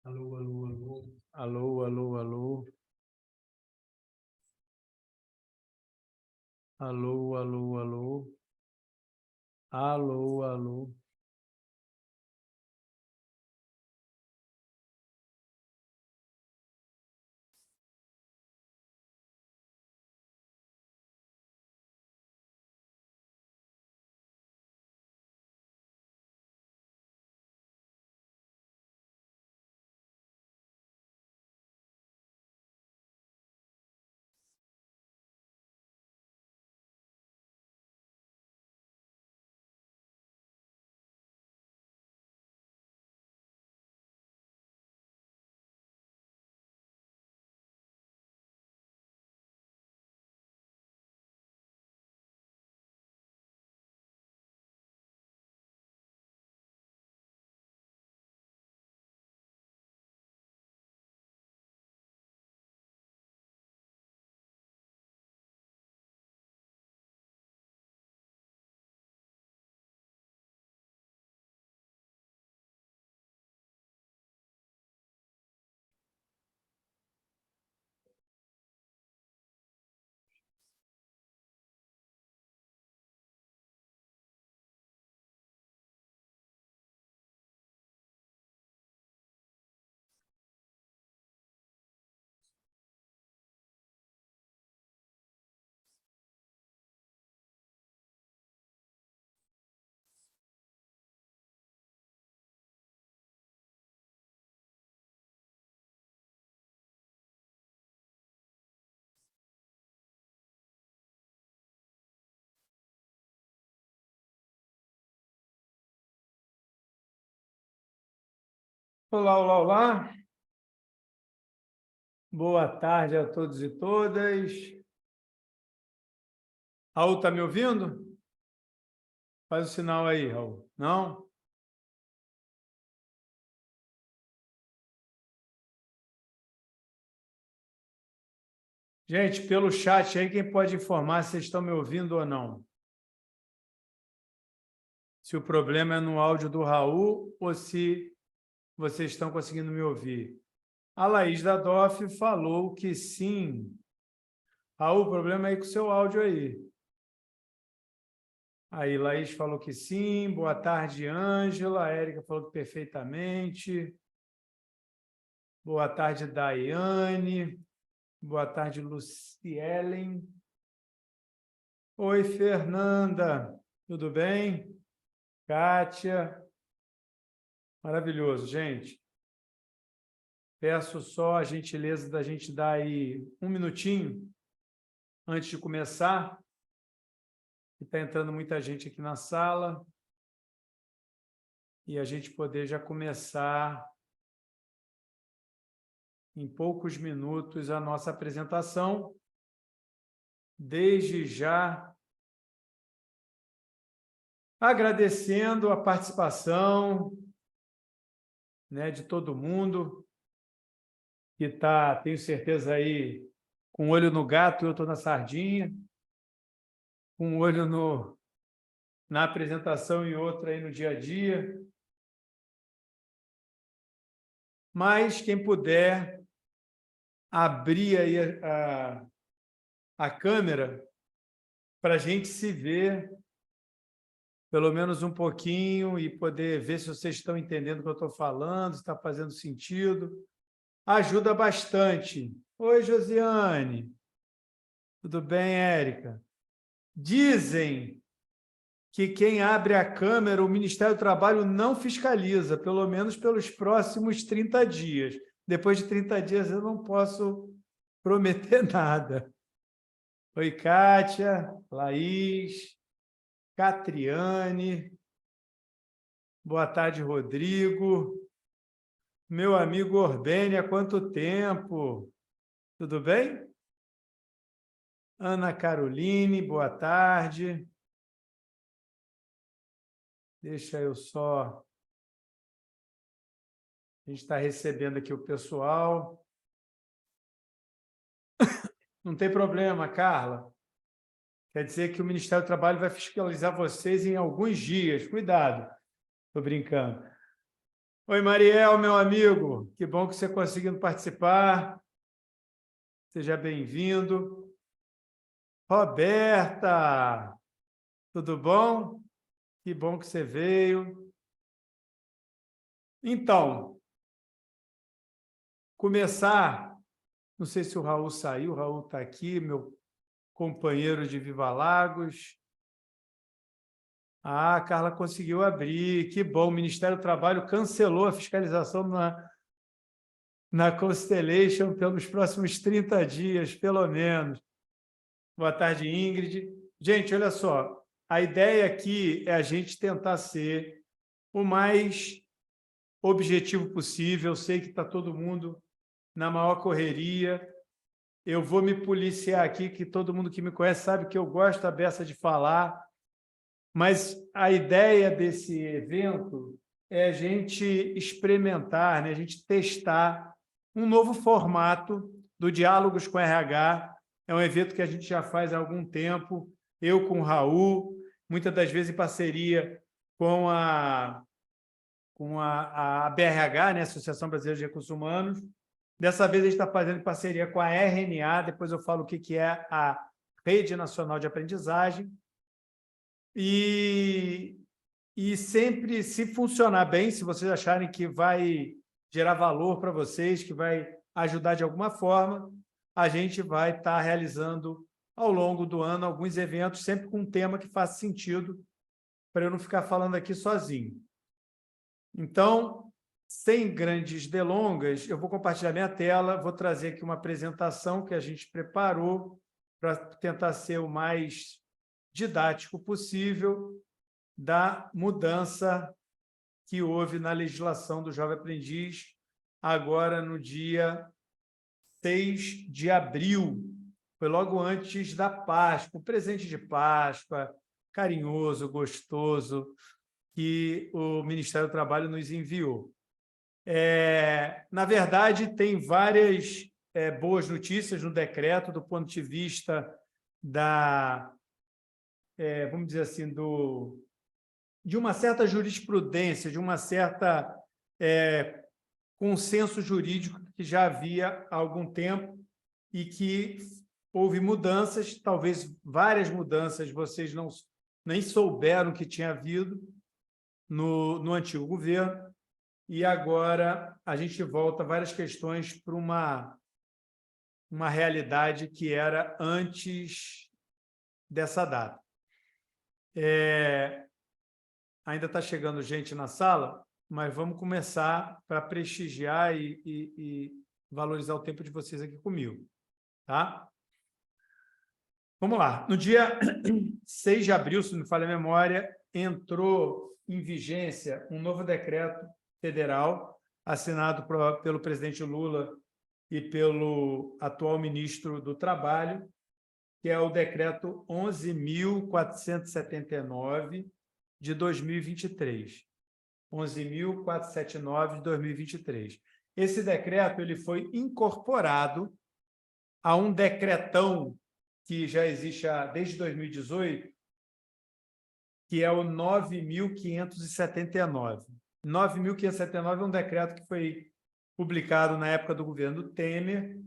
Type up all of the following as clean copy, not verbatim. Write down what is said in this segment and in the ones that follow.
Alô, alô, alô. Alô, alô, alô. Alô, alô, alô. Alô, alô. Olá, olá, olá. Boa tarde a todos e todas. Raul, está me ouvindo? Faz o sinal aí, Raul. Não? Gente, pelo chat aí, quem pode informar se vocês estão me ouvindo ou não? Se o problema é no áudio do Raul ou se vocês estão conseguindo me ouvir. A Laís da DOF falou que sim. Raul, o problema é aí com o seu áudio aí. Aí, Laís falou que sim. Boa tarde, Ângela. A Érica falou que perfeitamente. Boa tarde, Daiane. Boa tarde, Lucielen. Oi, Fernanda. Tudo bem? Kátia. Maravilhoso, gente. Peço só a gentileza da gente dar aí um minutinho antes de começar. Está entrando muita gente aqui na sala. E a gente poder já começar em poucos minutos a nossa apresentação. Desde já, agradecendo a participação, né, de todo mundo que está, tenho certeza aí, com um olho no gato e outro na sardinha, com um olho na apresentação e outro aí no dia a dia. Mas quem puder abrir aí a câmera para a gente se ver pelo menos um pouquinho e poder ver se vocês estão entendendo o que eu estou falando, se está fazendo sentido. Ajuda bastante. Oi, Josiane. Tudo bem, Érica? Dizem que quem abre a câmera, o Ministério do Trabalho não fiscaliza, pelo menos pelos próximos 30 dias. Depois de 30 dias eu não posso prometer nada. Oi, Kátia, Laís, Catriane. Boa tarde, Rodrigo. Meu amigo Orbene, há quanto tempo? Tudo bem? Ana Caroline, boa tarde. Deixa eu só... A gente está recebendo aqui o pessoal. Não tem problema, Carla. Quer dizer que o Ministério do Trabalho vai fiscalizar vocês em alguns dias. Cuidado. Estou brincando. Oi, Mariel, meu amigo. Que bom que você conseguindo participar. Seja bem-vindo. Roberta, tudo bom? Que bom que você veio. Então, começar, não sei se o Raul saiu, o Raul está aqui, meu companheiro de Viva Lagos. Ah, a Carla conseguiu abrir, que bom. O Ministério do Trabalho cancelou a fiscalização na Constellation pelos próximos 30 dias, pelo menos. Boa tarde, Ingrid. Gente, olha só, a ideia aqui é a gente tentar ser o mais objetivo possível. Eu sei que está todo mundo na maior correria. Eu vou me policiar aqui, que todo mundo que me conhece sabe que eu gosto a beça de falar, mas a ideia desse evento é a gente experimentar, né? A gente testar um novo formato do Diálogos com RH. É um evento que a gente já faz há algum tempo, eu com o Raul, muitas das vezes em parceria com a BRH, né? Associação Brasileira de Recursos Humanos. Dessa vez a gente está fazendo em parceria com a RNA, depois eu falo o que é a Rede Nacional de Aprendizagem. E sempre, se funcionar bem, se vocês acharem que vai gerar valor para vocês, que vai ajudar de alguma forma, a gente vai estar realizando ao longo do ano alguns eventos, sempre com um tema que faça sentido, para eu não ficar falando aqui sozinho. Então, sem grandes delongas, eu vou compartilhar minha tela, vou trazer aqui uma apresentação que a gente preparou para tentar ser o mais didático possível da mudança que houve na legislação do Jovem Aprendiz, agora no dia 6 de abril. Foi logo antes da Páscoa, o presente de Páscoa, carinhoso, gostoso, que o Ministério do Trabalho nos enviou. Na verdade, tem várias boas notícias no decreto, do ponto de vista da, vamos dizer assim, de uma certa jurisprudência, de uma certa consenso jurídico que já havia há algum tempo e que houve mudanças, talvez várias mudanças, vocês nem souberam que tinha havido no antigo governo, e agora a gente volta várias questões para uma realidade que era antes dessa data. Ainda está chegando gente na sala, mas vamos começar para prestigiar e valorizar o tempo de vocês aqui comigo. Tá? Vamos lá. No dia 6 de abril, se não me falha a memória, entrou em vigência um novo decreto federal assinado pelo presidente Lula e pelo atual ministro do Trabalho, que é o decreto 11.479 de 2023. 11.479 de 2023. Esse decreto ele foi incorporado a um decretão que já existe desde 2018, que é o 9.579. 9.579 é um decreto que foi publicado na época do governo Temer,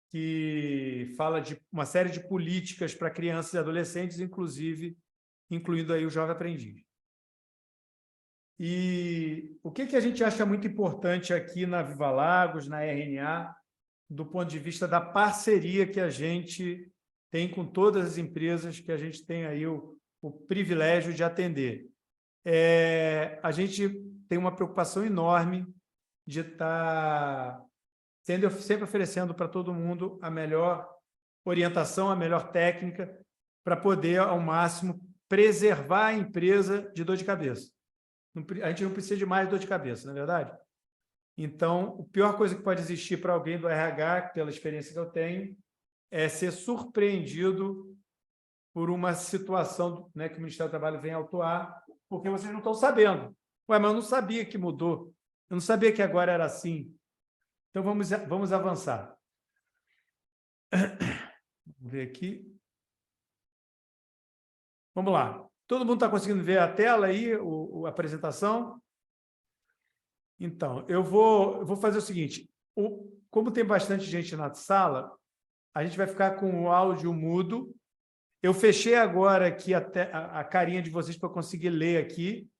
que fala de uma série de políticas para crianças e adolescentes, incluindo aí o Jovem Aprendiz. E o que a gente acha muito importante aqui na Viva Lagos, na RNA, do ponto de vista da parceria que a gente tem com todas as empresas que a gente tem aí o privilégio de atender. A gente tem uma preocupação enorme de estar sempre oferecendo para todo mundo a melhor orientação, a melhor técnica, para poder, ao máximo, preservar a empresa de dor de cabeça. A gente não precisa de mais dor de cabeça, não é verdade? Então, a pior coisa que pode existir para alguém do RH, pela experiência que eu tenho, é ser surpreendido por uma situação, né, que o Ministério do Trabalho vem autuar, porque vocês não estão sabendo. Ué, mas eu não sabia que mudou. Eu não sabia que agora era assim. Então, vamos avançar. Vamos ver aqui. Vamos lá. Todo mundo está conseguindo ver a tela aí, a apresentação? Então, eu vou fazer o seguinte, como tem bastante gente na sala, a gente vai ficar com o áudio mudo. Eu fechei agora aqui a carinha de vocês para conseguir ler aqui.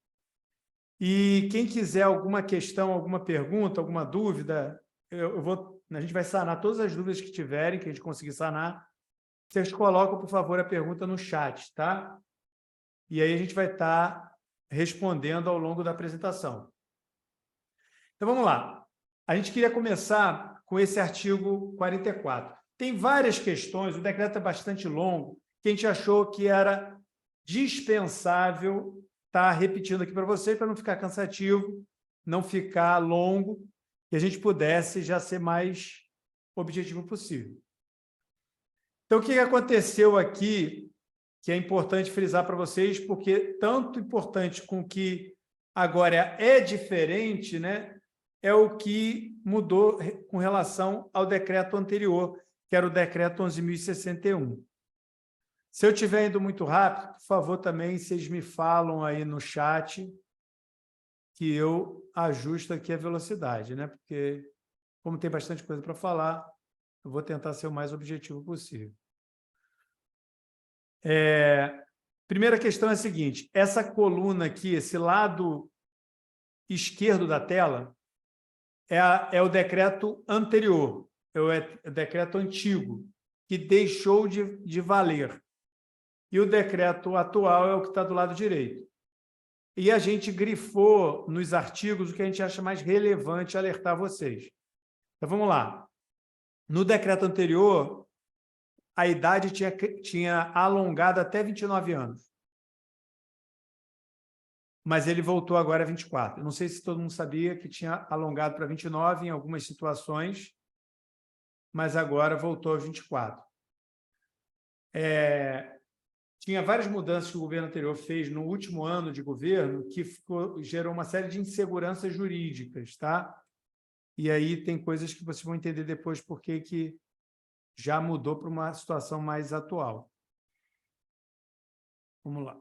E quem quiser alguma questão, alguma pergunta, alguma dúvida, a gente vai sanar todas as dúvidas que tiverem, que a gente conseguir sanar. Vocês colocam, por favor, a pergunta no chat, tá? E aí a gente vai estar respondendo ao longo da apresentação. Então, vamos lá. A gente queria começar com esse artigo 44. Tem várias questões, o decreto é bastante longo, que a gente achou que era dispensável estar repetindo aqui para vocês, para não ficar cansativo, não ficar longo, e a gente pudesse já ser mais objetivo possível. Então, o que aconteceu aqui, que é importante frisar para vocês, porque tanto importante com que agora é diferente, né, é o que mudou com relação ao decreto anterior, que era o decreto 11.061. Se eu estiver indo muito rápido, por favor, também vocês me falam aí no chat que eu ajusto aqui a velocidade, né? Porque, como tem bastante coisa para falar, eu vou tentar ser o mais objetivo possível. Primeira questão é a seguinte, essa coluna aqui, esse lado esquerdo da tela, é o decreto anterior, é o decreto antigo, que deixou de valer. E o decreto atual é o que está do lado direito. E a gente grifou nos artigos o que a gente acha mais relevante alertar vocês. Então, vamos lá. No decreto anterior, a idade tinha alongado até 29 anos. Mas ele voltou agora a 24. Não sei se todo mundo sabia que tinha alongado para 29 em algumas situações, mas agora voltou a 24. Tinha várias mudanças que o governo anterior fez no último ano de governo que gerou uma série de inseguranças jurídicas, tá? E aí tem coisas que vocês vão entender depois porque que já mudou para uma situação mais atual. Vamos lá.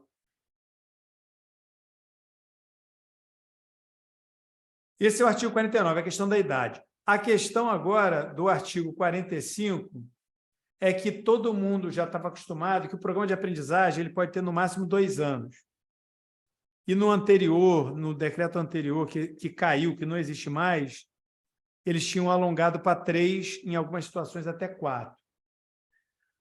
Esse é o artigo 49, a questão da idade. A questão agora do artigo 45 é que todo mundo já estava acostumado que o programa de aprendizagem ele pode ter no máximo 2 anos. E no anterior, no decreto anterior, que caiu, que não existe mais, eles tinham alongado para 3, em algumas situações até 4.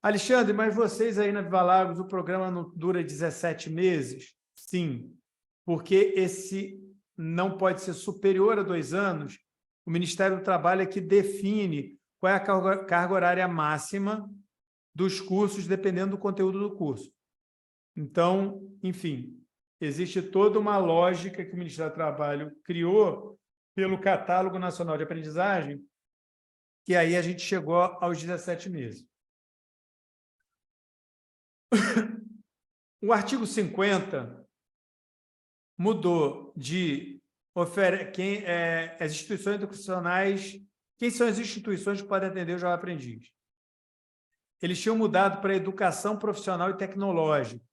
Alexandre, mas vocês aí na Viva Lagos, o programa não dura 17 meses? Sim, porque esse não pode ser superior a 2 anos. O Ministério do Trabalho é que define qual é a carga horária máxima dos cursos, dependendo do conteúdo do curso. Então, enfim, existe toda uma lógica que o Ministério do Trabalho criou pelo Catálogo Nacional de Aprendizagem, que aí a gente chegou aos 17 meses. O artigo 50 mudou de as instituições educacionais. Quem são as instituições que podem atender o jovem aprendiz? Eles tinham mudado para educação profissional e tecnológica.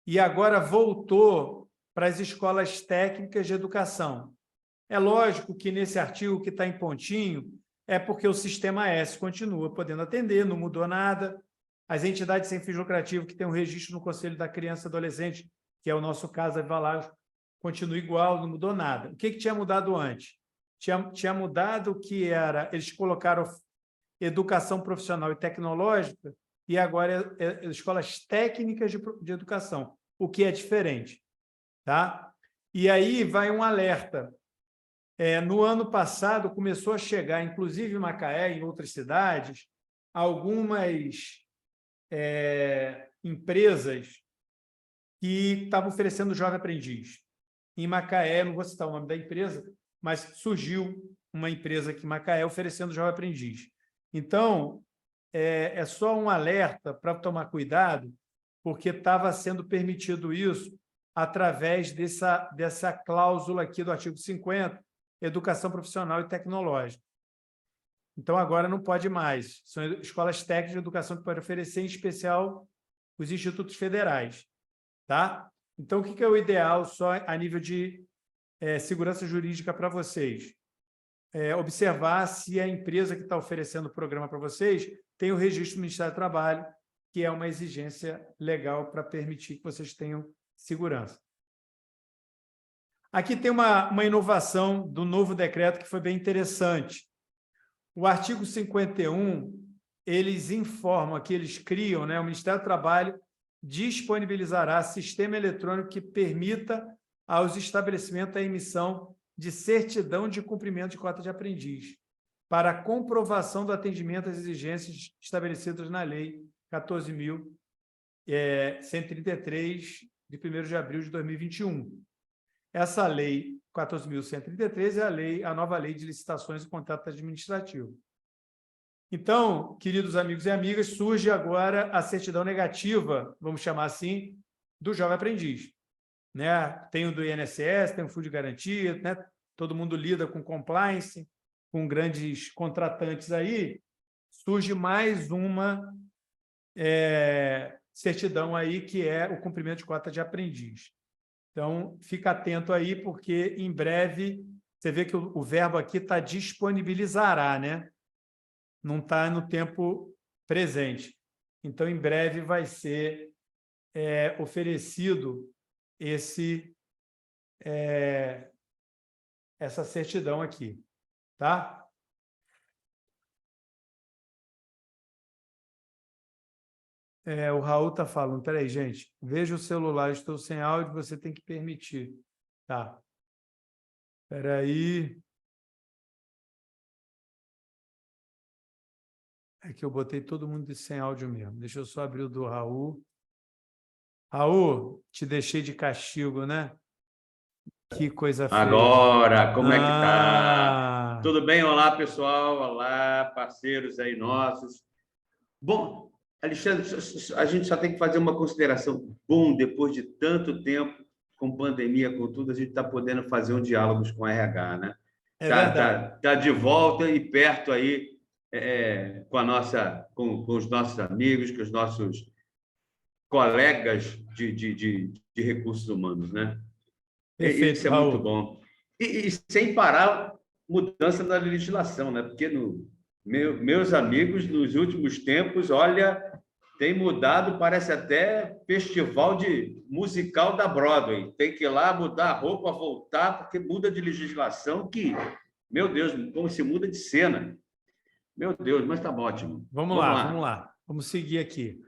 E agora voltou para as escolas técnicas de educação. É lógico que nesse artigo que está em pontinho é porque o Sistema S continua podendo atender, não mudou nada. As entidades sem fins lucrativos que têm um registro no Conselho da Criança e Adolescente, que é o nosso caso, a Viva Lagos, continua igual, não mudou nada. O que tinha mudado antes? Tinha mudado o que era, eles colocaram educação profissional e tecnológica, e agora escolas técnicas de educação, o que é diferente. Tá? E aí vai um alerta. No ano passado, começou a chegar, inclusive em Macaé, em outras cidades, algumas empresas que estavam oferecendo jovem aprendiz. Em Macaé, não vou citar o nome da empresa, mas surgiu uma empresa aqui em Macaé oferecendo jovem aprendiz. Então, é só um alerta para tomar cuidado, porque estava sendo permitido isso através dessa cláusula aqui do artigo 50, educação profissional e tecnológica. Então, agora não pode mais. São escolas técnicas de educação que podem oferecer, em especial, os institutos federais. Tá? Então, o que é o ideal só a nível de segurança jurídica para vocês. Observar se a empresa que está oferecendo o programa para vocês tem o registro do Ministério do Trabalho, que é uma exigência legal para permitir que vocês tenham segurança. Aqui tem uma inovação do novo decreto que foi bem interessante. O artigo 51, eles informam aqui, eles criam, né, o Ministério do Trabalho disponibilizará sistema eletrônico que permita aos estabelecimentos a emissão de certidão de cumprimento de cota de aprendiz para comprovação do atendimento às exigências estabelecidas na Lei 14.133, de 1º de abril de 2021. Essa Lei 14.133 é a nova Lei de Licitações e Contrato Administrativo. Então, queridos amigos e amigas, surge agora a certidão negativa, vamos chamar assim, do jovem aprendiz. Né? Tem o do INSS, tem o Fundo de Garantia, né? Todo mundo lida com compliance, com grandes contratantes aí. Surge mais uma certidão aí, que é o cumprimento de cota de aprendiz. Então, fica atento aí, porque em breve, você vê que o verbo aqui está disponibilizará, né? Não está no tempo presente. Então, em breve vai ser oferecido essa certidão aqui, tá? O Raul está falando, peraí, gente, veja o celular, estou sem áudio, você tem que permitir. Tá. Peraí. É que eu botei todo mundo sem áudio mesmo. Deixa eu só abrir o do Raul. Raul, te deixei de castigo, né? Que coisa feia. Agora, como é que tá? Tudo bem? Olá, pessoal. Olá, parceiros aí nossos. Bom, Alexandre, a gente só tem que fazer uma consideração. Bom, depois de tanto tempo, com pandemia, com tudo, a gente está podendo fazer um diálogo com a RH, né? Tá de volta e perto aí com os nossos amigos, com os nossos colegas de recursos humanos, né? Perfeito, isso é Raul. muito bom. E sem parar mudança na legislação, né? Porque meus amigos, nos últimos tempos, olha, tem mudado, parece até festival musical da Broadway. Tem que ir lá mudar a roupa, voltar, porque muda de legislação que, meu Deus, como se muda de cena. Meu Deus, mas está ótimo. Vamos lá. Vamos seguir aqui.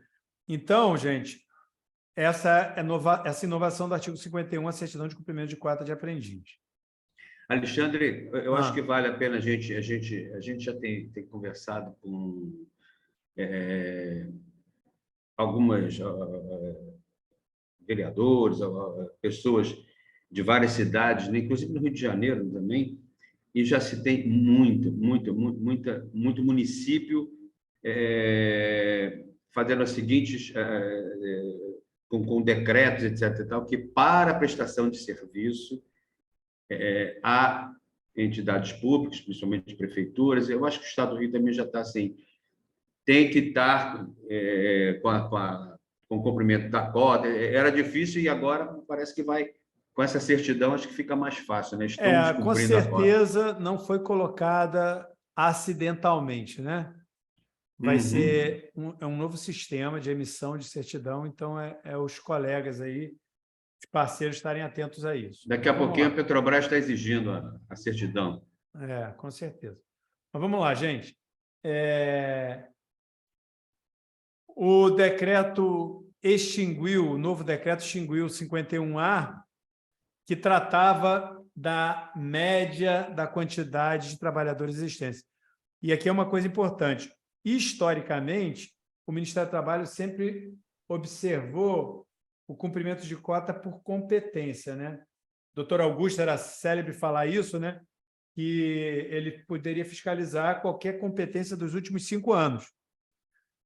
Então, gente, essa inovação do artigo 51, a certidão de cumprimento de cota de aprendiz. Alexandre, eu acho que vale a pena a gente já tem conversado com algumas vereadores, pessoas de várias cidades, né? Inclusive no Rio de Janeiro também, e já se tem muito município fazendo as seguintes, com decretos, etc., e tal, que para a prestação de serviço a entidades públicas, principalmente prefeituras, eu acho que o Estado do Rio também já está assim, tem que estar com o cumprimento da cota. Era difícil e agora parece que vai, com essa certidão, acho que fica mais fácil, né? Estamos cumprindo com certeza não foi colocada acidentalmente, né? Vai ser um novo sistema de emissão de certidão, então os colegas aí, os parceiros, estarem atentos a isso. Daqui a pouquinho a Petrobras está exigindo a certidão. Com certeza. Mas vamos lá, gente. O decreto o novo decreto extinguiu o 51A, que tratava da média da quantidade de trabalhadores existentes. E aqui é uma coisa importante. Historicamente, o Ministério do Trabalho sempre observou o cumprimento de cota por competência, né? O doutor Augusto era célebre falar isso, né? Que ele poderia fiscalizar qualquer competência dos últimos 5 anos.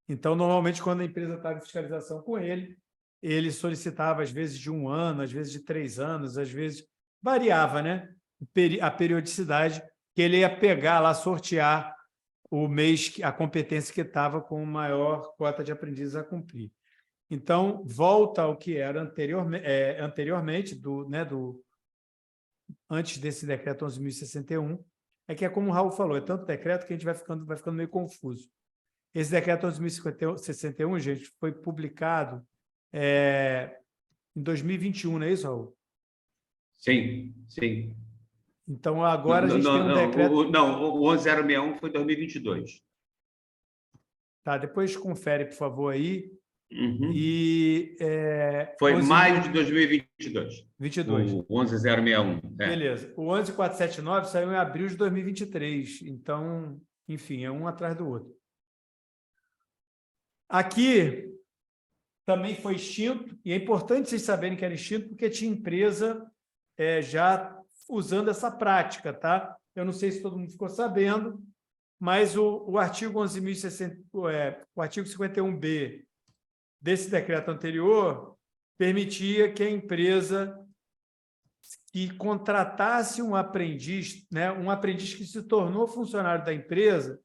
Então, normalmente, quando a empresa estava em fiscalização com ele solicitava, às vezes, de 1 ano, às vezes de 3 anos, às vezes variava, né? A periodicidade que ele ia pegar lá, sortear o mês, a competência que estava com maior cota de aprendizes a cumprir. Então, volta ao que era anteriormente antes desse decreto 11.061, é que é como o Raul falou, é tanto decreto que a gente vai ficando meio confuso. Esse decreto 11.061, gente, foi publicado em 2021, não é isso, Raul? Sim, sim. Então, agora a gente tem um decreto... o 11061 foi 2022. Tá, depois confere, por favor, aí. Uhum. E... Foi maio de 2022. 22. O 11061. Beleza. O 11.479 saiu em abril de 2023. Então, enfim, é um atrás do outro. Aqui também foi extinto, e é importante vocês saberem que era extinto, porque tinha empresa já usando essa prática, tá? Eu não sei se todo mundo ficou sabendo, mas o artigo 11.060, o artigo 51B desse decreto anterior permitia que a empresa que contratasse um aprendiz, né, um aprendiz que se tornou funcionário da empresa,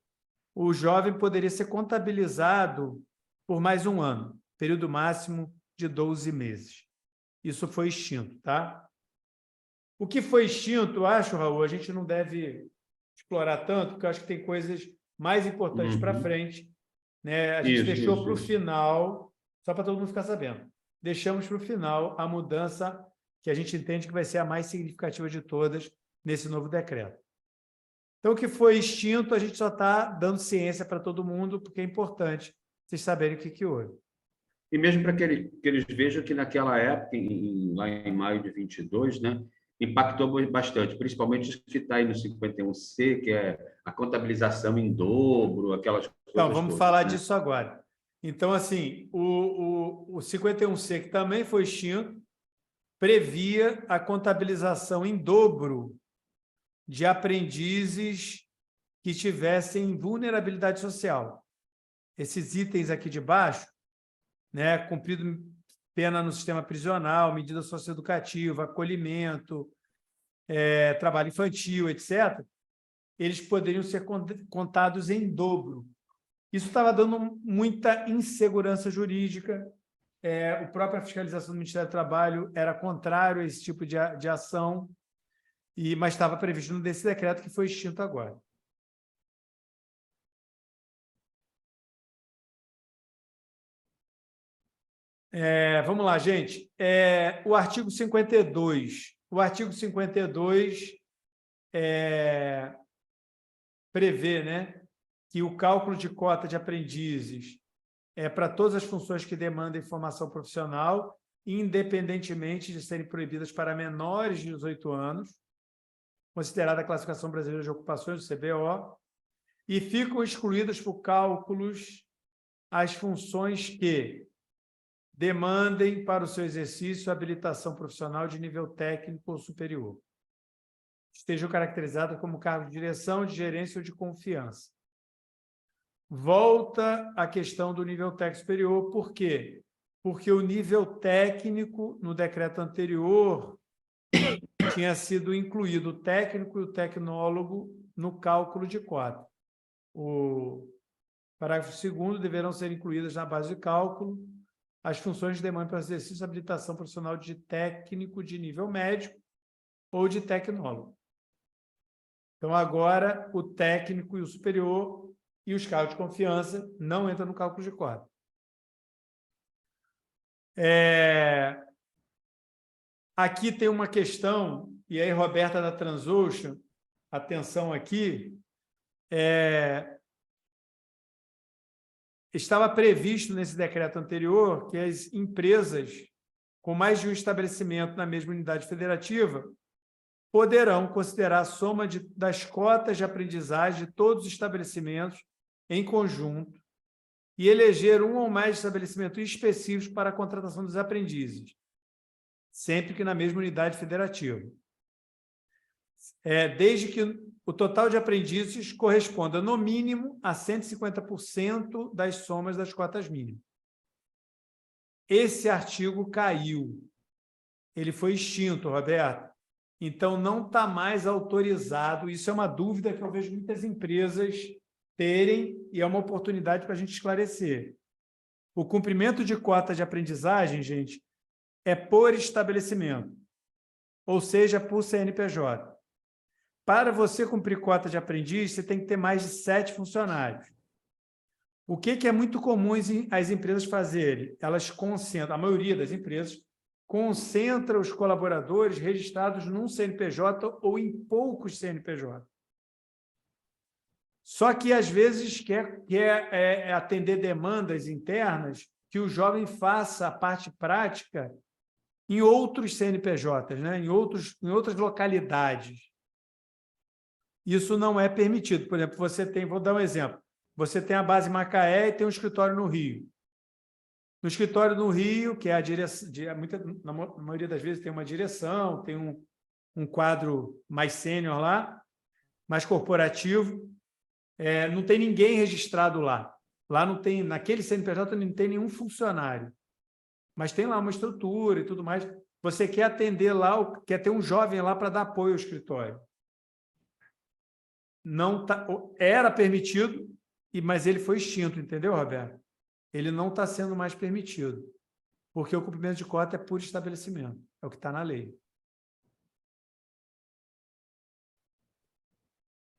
o jovem poderia ser contabilizado por mais um ano, período máximo de 12 meses. Isso foi extinto, tá? O que foi extinto, eu acho, Raul, a gente não deve explorar tanto, porque eu acho que tem coisas mais importantes para frente, né? A gente deixou para o final, só para todo mundo ficar sabendo. Deixamos para o final a mudança que a gente entende que vai ser a mais significativa de todas nesse novo decreto. Então, o que foi extinto, a gente só está dando ciência para todo mundo, porque é importante vocês saberem o que houve. E mesmo para que eles vejam que naquela época, lá em maio de 22, né, impactou bastante, principalmente isso que está aí no 51C, que é a contabilização em dobro, aquelas coisas. Então, vamos falar disso agora. Então, assim, o 51C, que também foi extinto, previa a contabilização em dobro de aprendizes que tivessem vulnerabilidade social. Esses itens aqui de baixo, né, cumprido pena no sistema prisional, medida socioeducativa, acolhimento, trabalho infantil, etc., eles poderiam ser contados em dobro. Isso estava dando muita insegurança jurídica. A própria fiscalização do Ministério do Trabalho era contrário a esse tipo de ação, mas estava previsto nesse decreto que foi extinto agora. Vamos lá, gente. O artigo 52. O artigo 52 prevê, né, que o cálculo de cota de aprendizes é para todas as funções que demandem formação profissional, independentemente de serem proibidas para menores de 18 anos, considerada a Classificação Brasileira de Ocupações, do CBO, e ficam excluídas por cálculos as funções que demandem para o seu exercício habilitação profissional de nível técnico ou superior, estejam caracterizadas como cargo de direção, de gerência ou de confiança. Volta à questão do nível técnico superior. Por quê? Porque o nível técnico, no decreto anterior, tinha sido incluído o técnico e o tecnólogo no cálculo de cota. O parágrafo 2º, deverão ser incluídas na base de cálculo as funções de demanda para exercício de habilitação profissional de técnico de nível médio ou de tecnólogo. Então, agora, o técnico e o superior e os cargos de confiança não entram no cálculo de cota. Aqui tem uma questão, e aí, Roberta da Transocean, atenção aqui, estava previsto nesse decreto anterior que as empresas com mais de um estabelecimento na mesma unidade federativa poderão considerar a soma das cotas de aprendizagem de todos os estabelecimentos em conjunto e eleger um ou mais estabelecimentos específicos para a contratação dos aprendizes, sempre que na mesma unidade federativa. Desde que o total de aprendizes corresponda, no mínimo, a 150% das somas das cotas mínimas. Esse artigo caiu. Ele foi extinto, Roberto. Então, não está mais autorizado. Isso é uma dúvida que eu vejo muitas empresas terem e é uma oportunidade para a gente esclarecer. O cumprimento de cota de aprendizagem, gente, é por estabelecimento. ou seja, por CNPJ. Para você cumprir cota de aprendiz, você tem que ter mais de 7 funcionários. O que é muito comum as empresas fazerem? Elas concentram, a maioria das empresas, concentra os colaboradores registrados num CNPJ ou em poucos CNPJ. Só que, às vezes, quer atender demandas internas que o jovem faça a parte prática em outros CNPJs, né? em outras localidades. Isso não é permitido. Por exemplo, vou dar um exemplo, você tem a base Macaé e tem um escritório no Rio. No escritório no Rio, que é a direção, na maioria das vezes tem uma direção, tem um quadro mais sênior lá, mais corporativo, não tem ninguém registrado lá. Lá não tem, naquele CNPJ não tem nenhum funcionário, mas tem lá uma estrutura e tudo mais. Você quer atender lá, quer ter um jovem lá para dar apoio ao escritório. Não tá, era permitido, mas ele foi extinto, entendeu, Roberto? Ele não está sendo mais permitido, porque o cumprimento de cota é por estabelecimento, é o que está na lei.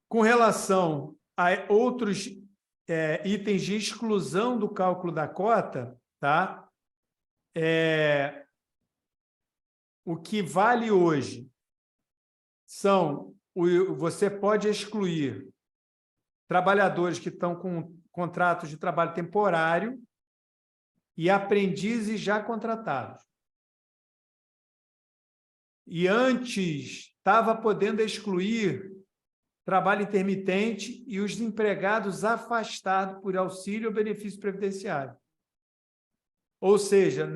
Com relação a outros itens de exclusão do cálculo da cota, tá? O que vale hoje são... Você pode excluir trabalhadores que estão com contratos de trabalho temporário e aprendizes já contratados. E antes estava podendo excluir trabalho intermitente e os empregados afastados por auxílio ou benefício previdenciário. Ou seja,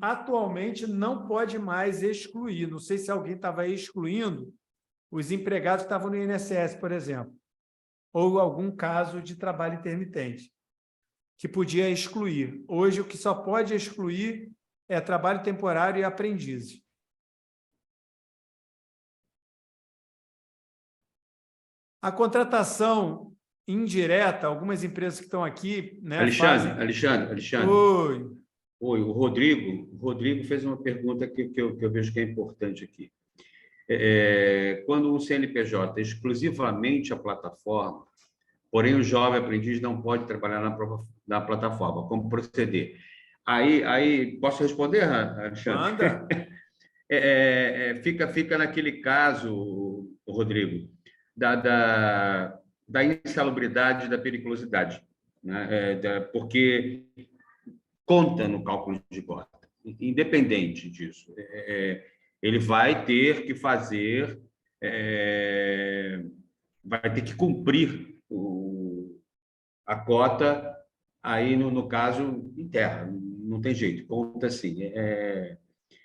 atualmente não pode mais excluir. Não sei se alguém estava excluindo os empregados que estavam no INSS, por exemplo, ou algum caso de trabalho intermitente, que podia excluir. Hoje, o que só pode excluir é trabalho temporário e aprendizes. A contratação indireta, algumas empresas que estão aqui... né, Alexandre. Oi. Oi, o Rodrigo fez uma pergunta que eu vejo que é importante aqui. Quando o CNPJ é exclusivamente a plataforma, porém o jovem aprendiz não pode trabalhar na plataforma, como proceder? Aí posso responder, Alexandre? Manda. Fica naquele caso, Rodrigo, da insalubridade, da periculosidade, né? Porque conta no cálculo de cota. Independente disso, ele vai ter que fazer, vai ter que cumprir a cota aí, no caso, em terra. Não tem jeito, conta assim.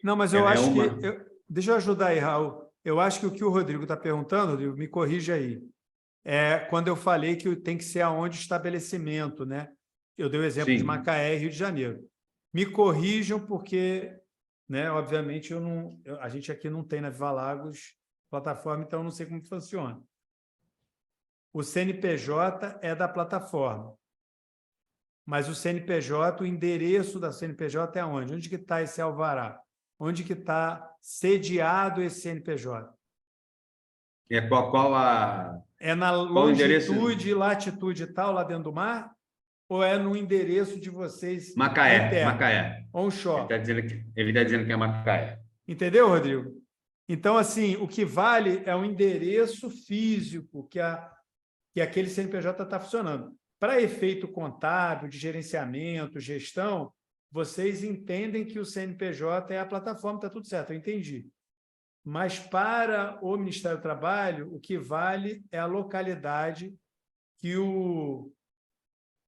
Não, mas eu acho que... deixa eu ajudar aí, Raul. Eu acho que o que o Rodrigo está perguntando, Rodrigo, me corrija aí, quando eu falei que tem que ser aonde o estabelecimento, né? Eu dei o exemplo de Macaé e Rio de Janeiro. Me corrijam, porque, né, obviamente, a gente aqui não tem na Viva Lagos plataforma, então eu não sei como funciona. O CNPJ é da plataforma, mas o CNPJ, o endereço da CNPJ é onde? Onde que está esse alvará? Onde que está sediado esse CNPJ? É na longitude e latitude tal, lá dentro do mar? Ou é no endereço de vocês? Macaé. Onshore. Ele está dizendo que é Macaé. Entendeu, Rodrigo? Então, assim, o que vale é o endereço físico que aquele CNPJ está funcionando. Para efeito contábil, de gerenciamento, gestão, vocês entendem que o CNPJ é a plataforma, está tudo certo, eu entendi. Mas para o Ministério do Trabalho, o que vale é a localidade que o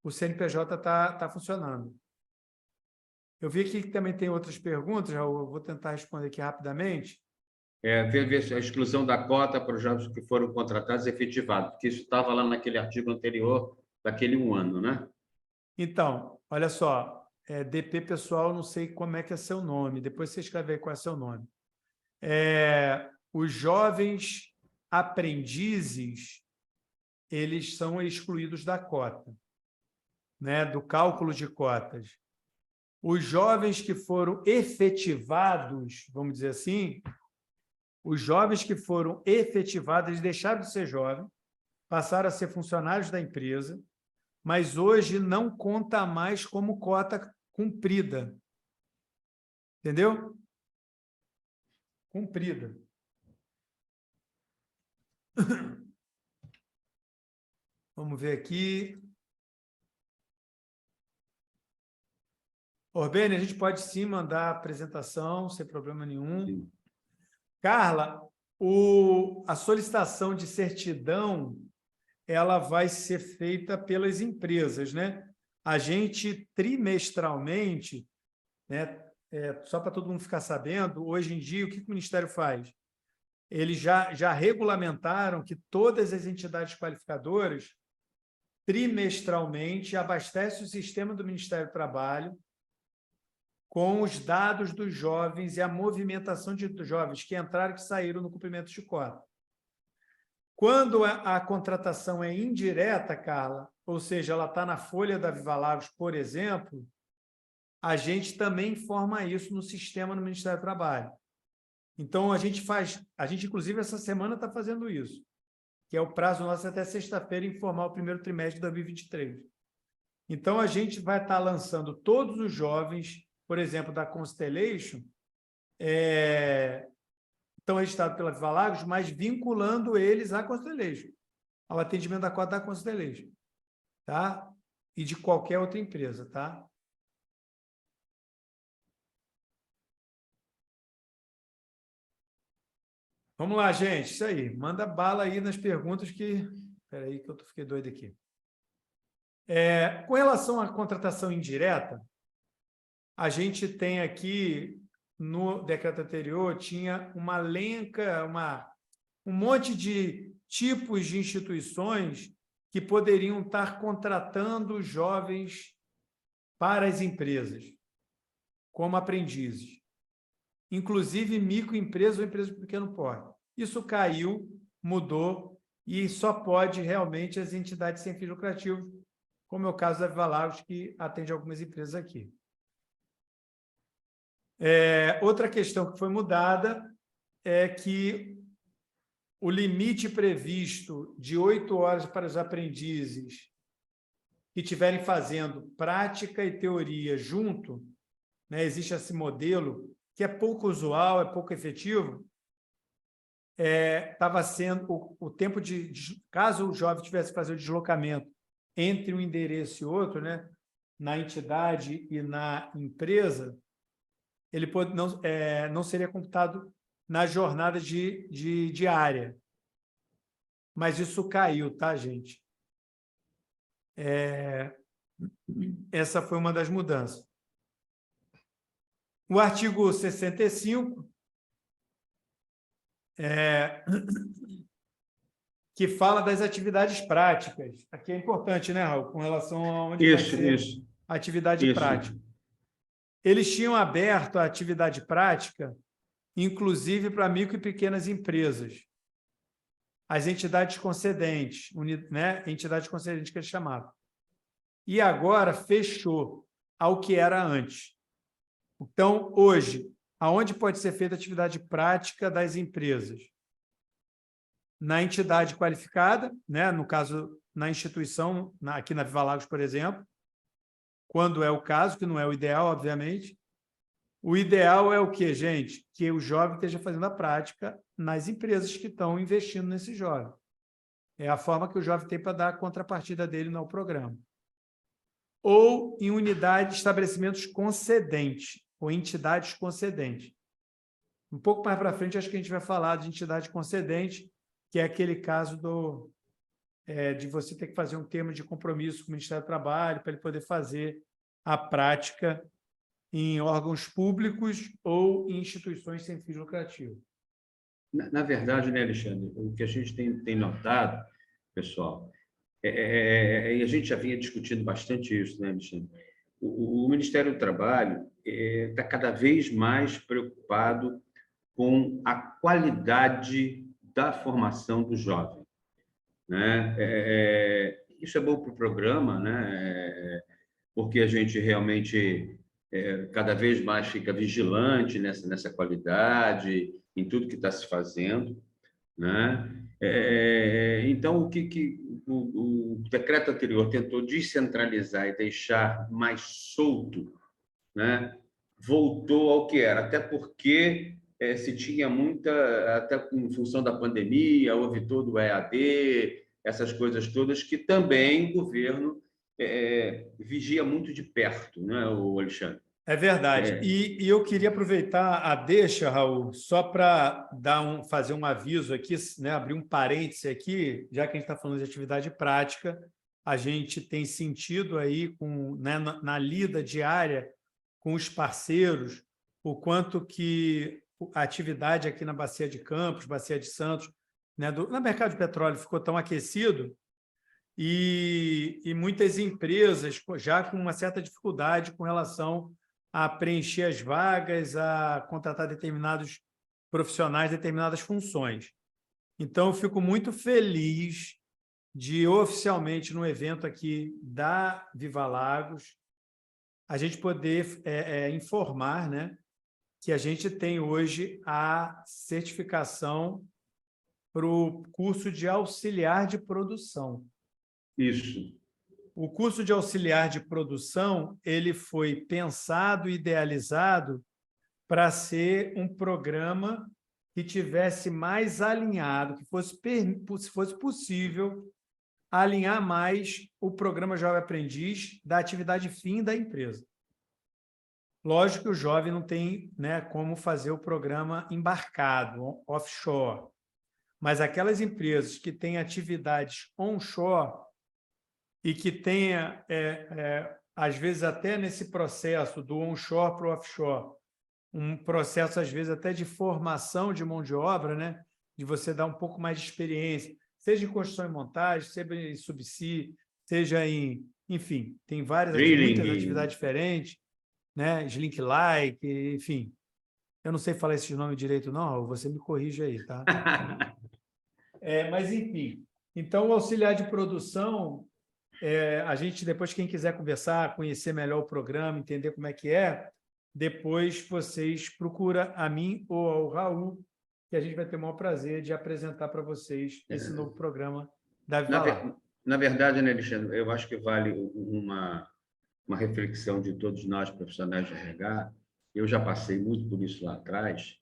CNPJ está funcionando. Eu vi aqui que também tem outras perguntas, Raul, eu vou tentar responder aqui rapidamente. Ver a exclusão da cota para os jovens que foram contratados e efetivados, porque isso estava lá naquele artigo anterior, daquele 1 ano, né? Então, olha só, DP pessoal, não sei como é que é seu nome, depois você escreve aí qual é seu nome. Os jovens aprendizes, eles são excluídos da cota, né, do cálculo de cotas. Os jovens que foram efetivados, vamos dizer assim, Os jovens que foram efetivados, eles deixaram de ser jovens, passaram a ser funcionários da empresa, mas hoje não conta mais como cota cumprida. Entendeu? Cumprida. Vamos ver aqui. Orbene, a gente pode sim mandar a apresentação, sem problema nenhum. Sim. Carla, a solicitação de certidão, ela vai ser feita pelas empresas, né? A gente, trimestralmente, né, só para todo mundo ficar sabendo, hoje em dia, o que o Ministério faz? Eles já regulamentaram que todas as entidades qualificadoras, trimestralmente, abastecem o sistema do Ministério do Trabalho com os dados dos jovens e a movimentação de jovens que entraram e que saíram no cumprimento de cota. Quando a contratação é indireta, Carla, ou seja, ela está na folha da Viva Lagos, por exemplo, a gente também informa isso no sistema do Ministério do Trabalho. Então, a gente, inclusive, essa semana está fazendo isso, que é o prazo nosso até sexta-feira informar o primeiro trimestre de 2023. Então, a gente vai estar lançando todos os jovens, por exemplo, da Constellation, estão registrados pela Viva Lagos, mas vinculando eles à Constellation, ao atendimento da cota da Constellation, tá? E de qualquer outra empresa, tá? Vamos lá, gente, isso aí. Manda bala aí nas perguntas que... Espera aí que eu fiquei doido aqui. Com relação à contratação indireta, a gente tem aqui, no decreto anterior, tinha uma lenca, um monte de tipos de instituições que poderiam estar contratando jovens para as empresas, como aprendizes. Inclusive microempresas ou empresas de pequeno porte. Isso caiu, mudou, e só pode realmente as entidades sem fins lucrativos, como é o caso da Viva Lagos, que atende algumas empresas aqui. Outra questão que foi mudada é que o limite previsto de 8 horas para os aprendizes que estiverem fazendo prática e teoria junto, né, existe esse modelo, que é pouco usual, é pouco efetivo, estava sendo o tempo caso o jovem tivesse que fazer o deslocamento entre um endereço e outro, né, na entidade e na empresa, ele não seria computado na jornada de diária. Mas isso caiu, tá, gente? Essa foi uma das mudanças. O artigo 65, que fala das atividades práticas. Aqui é importante, né, Raul? Com relação a onde vai ser a atividade prática. Eles tinham aberto a atividade prática, inclusive para micro e pequenas empresas. As entidades concedentes, né? Entidades concedentes que eles chamavam. E agora fechou ao que era antes. Então, hoje, aonde pode ser feita a atividade prática das empresas? Na entidade qualificada, né? No caso, na instituição, aqui na Viva Lagos, por exemplo, quando é o caso, que não é o ideal, obviamente. O ideal é o quê, gente? Que o jovem esteja fazendo a prática nas empresas que estão investindo nesse jovem. É a forma que o jovem tem para dar a contrapartida dele no programa. Ou em unidade de estabelecimentos concedentes, ou entidades concedentes. Um pouco mais para frente, acho que a gente vai falar de entidade concedente, que é aquele caso de você ter que fazer um termo de compromisso com o Ministério do Trabalho para ele poder fazer a prática em órgãos públicos ou em instituições sem fins lucrativos. Na verdade, né, Alexandre, o que a gente tem notado, pessoal, e a gente já vinha discutindo bastante isso, né, Alexandre? O Ministério do Trabalho está cada vez mais preocupado com a qualidade da formação do jovem, né? Isso é bom para o programa, né? Porque a gente realmente cada vez mais fica vigilante nessa qualidade em tudo que está se fazendo, né? Então, o decreto anterior tentou descentralizar e deixar mais solto, né? Voltou ao que era, até porque se tinha muita, até em função da pandemia, houve todo o EAD, essas coisas todas que também o governo vigia muito de perto, né, o Alexandre? É verdade. E eu queria aproveitar a deixa, Raul, só para fazer um aviso aqui, né, abrir um parêntese aqui, já que a gente está falando de atividade prática, a gente tem sentido aí né, na lida diária com os parceiros, o quanto que a atividade aqui na Bacia de Campos, Bacia de Santos, né, no mercado de petróleo ficou tão aquecido e muitas empresas já com uma certa dificuldade com relação a preencher as vagas, a contratar determinados profissionais, determinadas funções. Então, eu fico muito feliz de, oficialmente, no evento aqui da Viva Lagos, a gente poder informar, né, que a gente tem hoje a certificação para o curso de auxiliar de produção. Isso. O curso de auxiliar de produção ele foi pensado e idealizado para ser um programa que tivesse mais alinhado, que se fosse possível alinhar mais o programa Jovem Aprendiz da atividade fim da empresa. Lógico que o jovem não tem, né, como fazer o programa embarcado, offshore, mas aquelas empresas que têm atividades onshore e que tenha, às vezes, até nesse processo do onshore para o offshore, um processo, às vezes, até de formação de mão de obra, né? De você dar um pouco mais de experiência, seja em construção e montagem, seja em subsídio, seja em... Enfim, tem muitas atividades diferentes, né? Slink Like, enfim. Eu não sei falar esses nomes direito, não, Raul, você me corrige aí, tá? Mas, enfim. Então, o auxiliar de produção... a gente, depois, quem quiser conversar, conhecer melhor o programa, entender como é que é, depois vocês procuram a mim ou ao Raul, que a gente vai ter o maior prazer de apresentar para vocês esse novo programa da Viva Lá. Na verdade, né, Alexandre, eu acho que vale uma reflexão de todos nós, profissionais de RH. Eu já passei muito por isso lá atrás.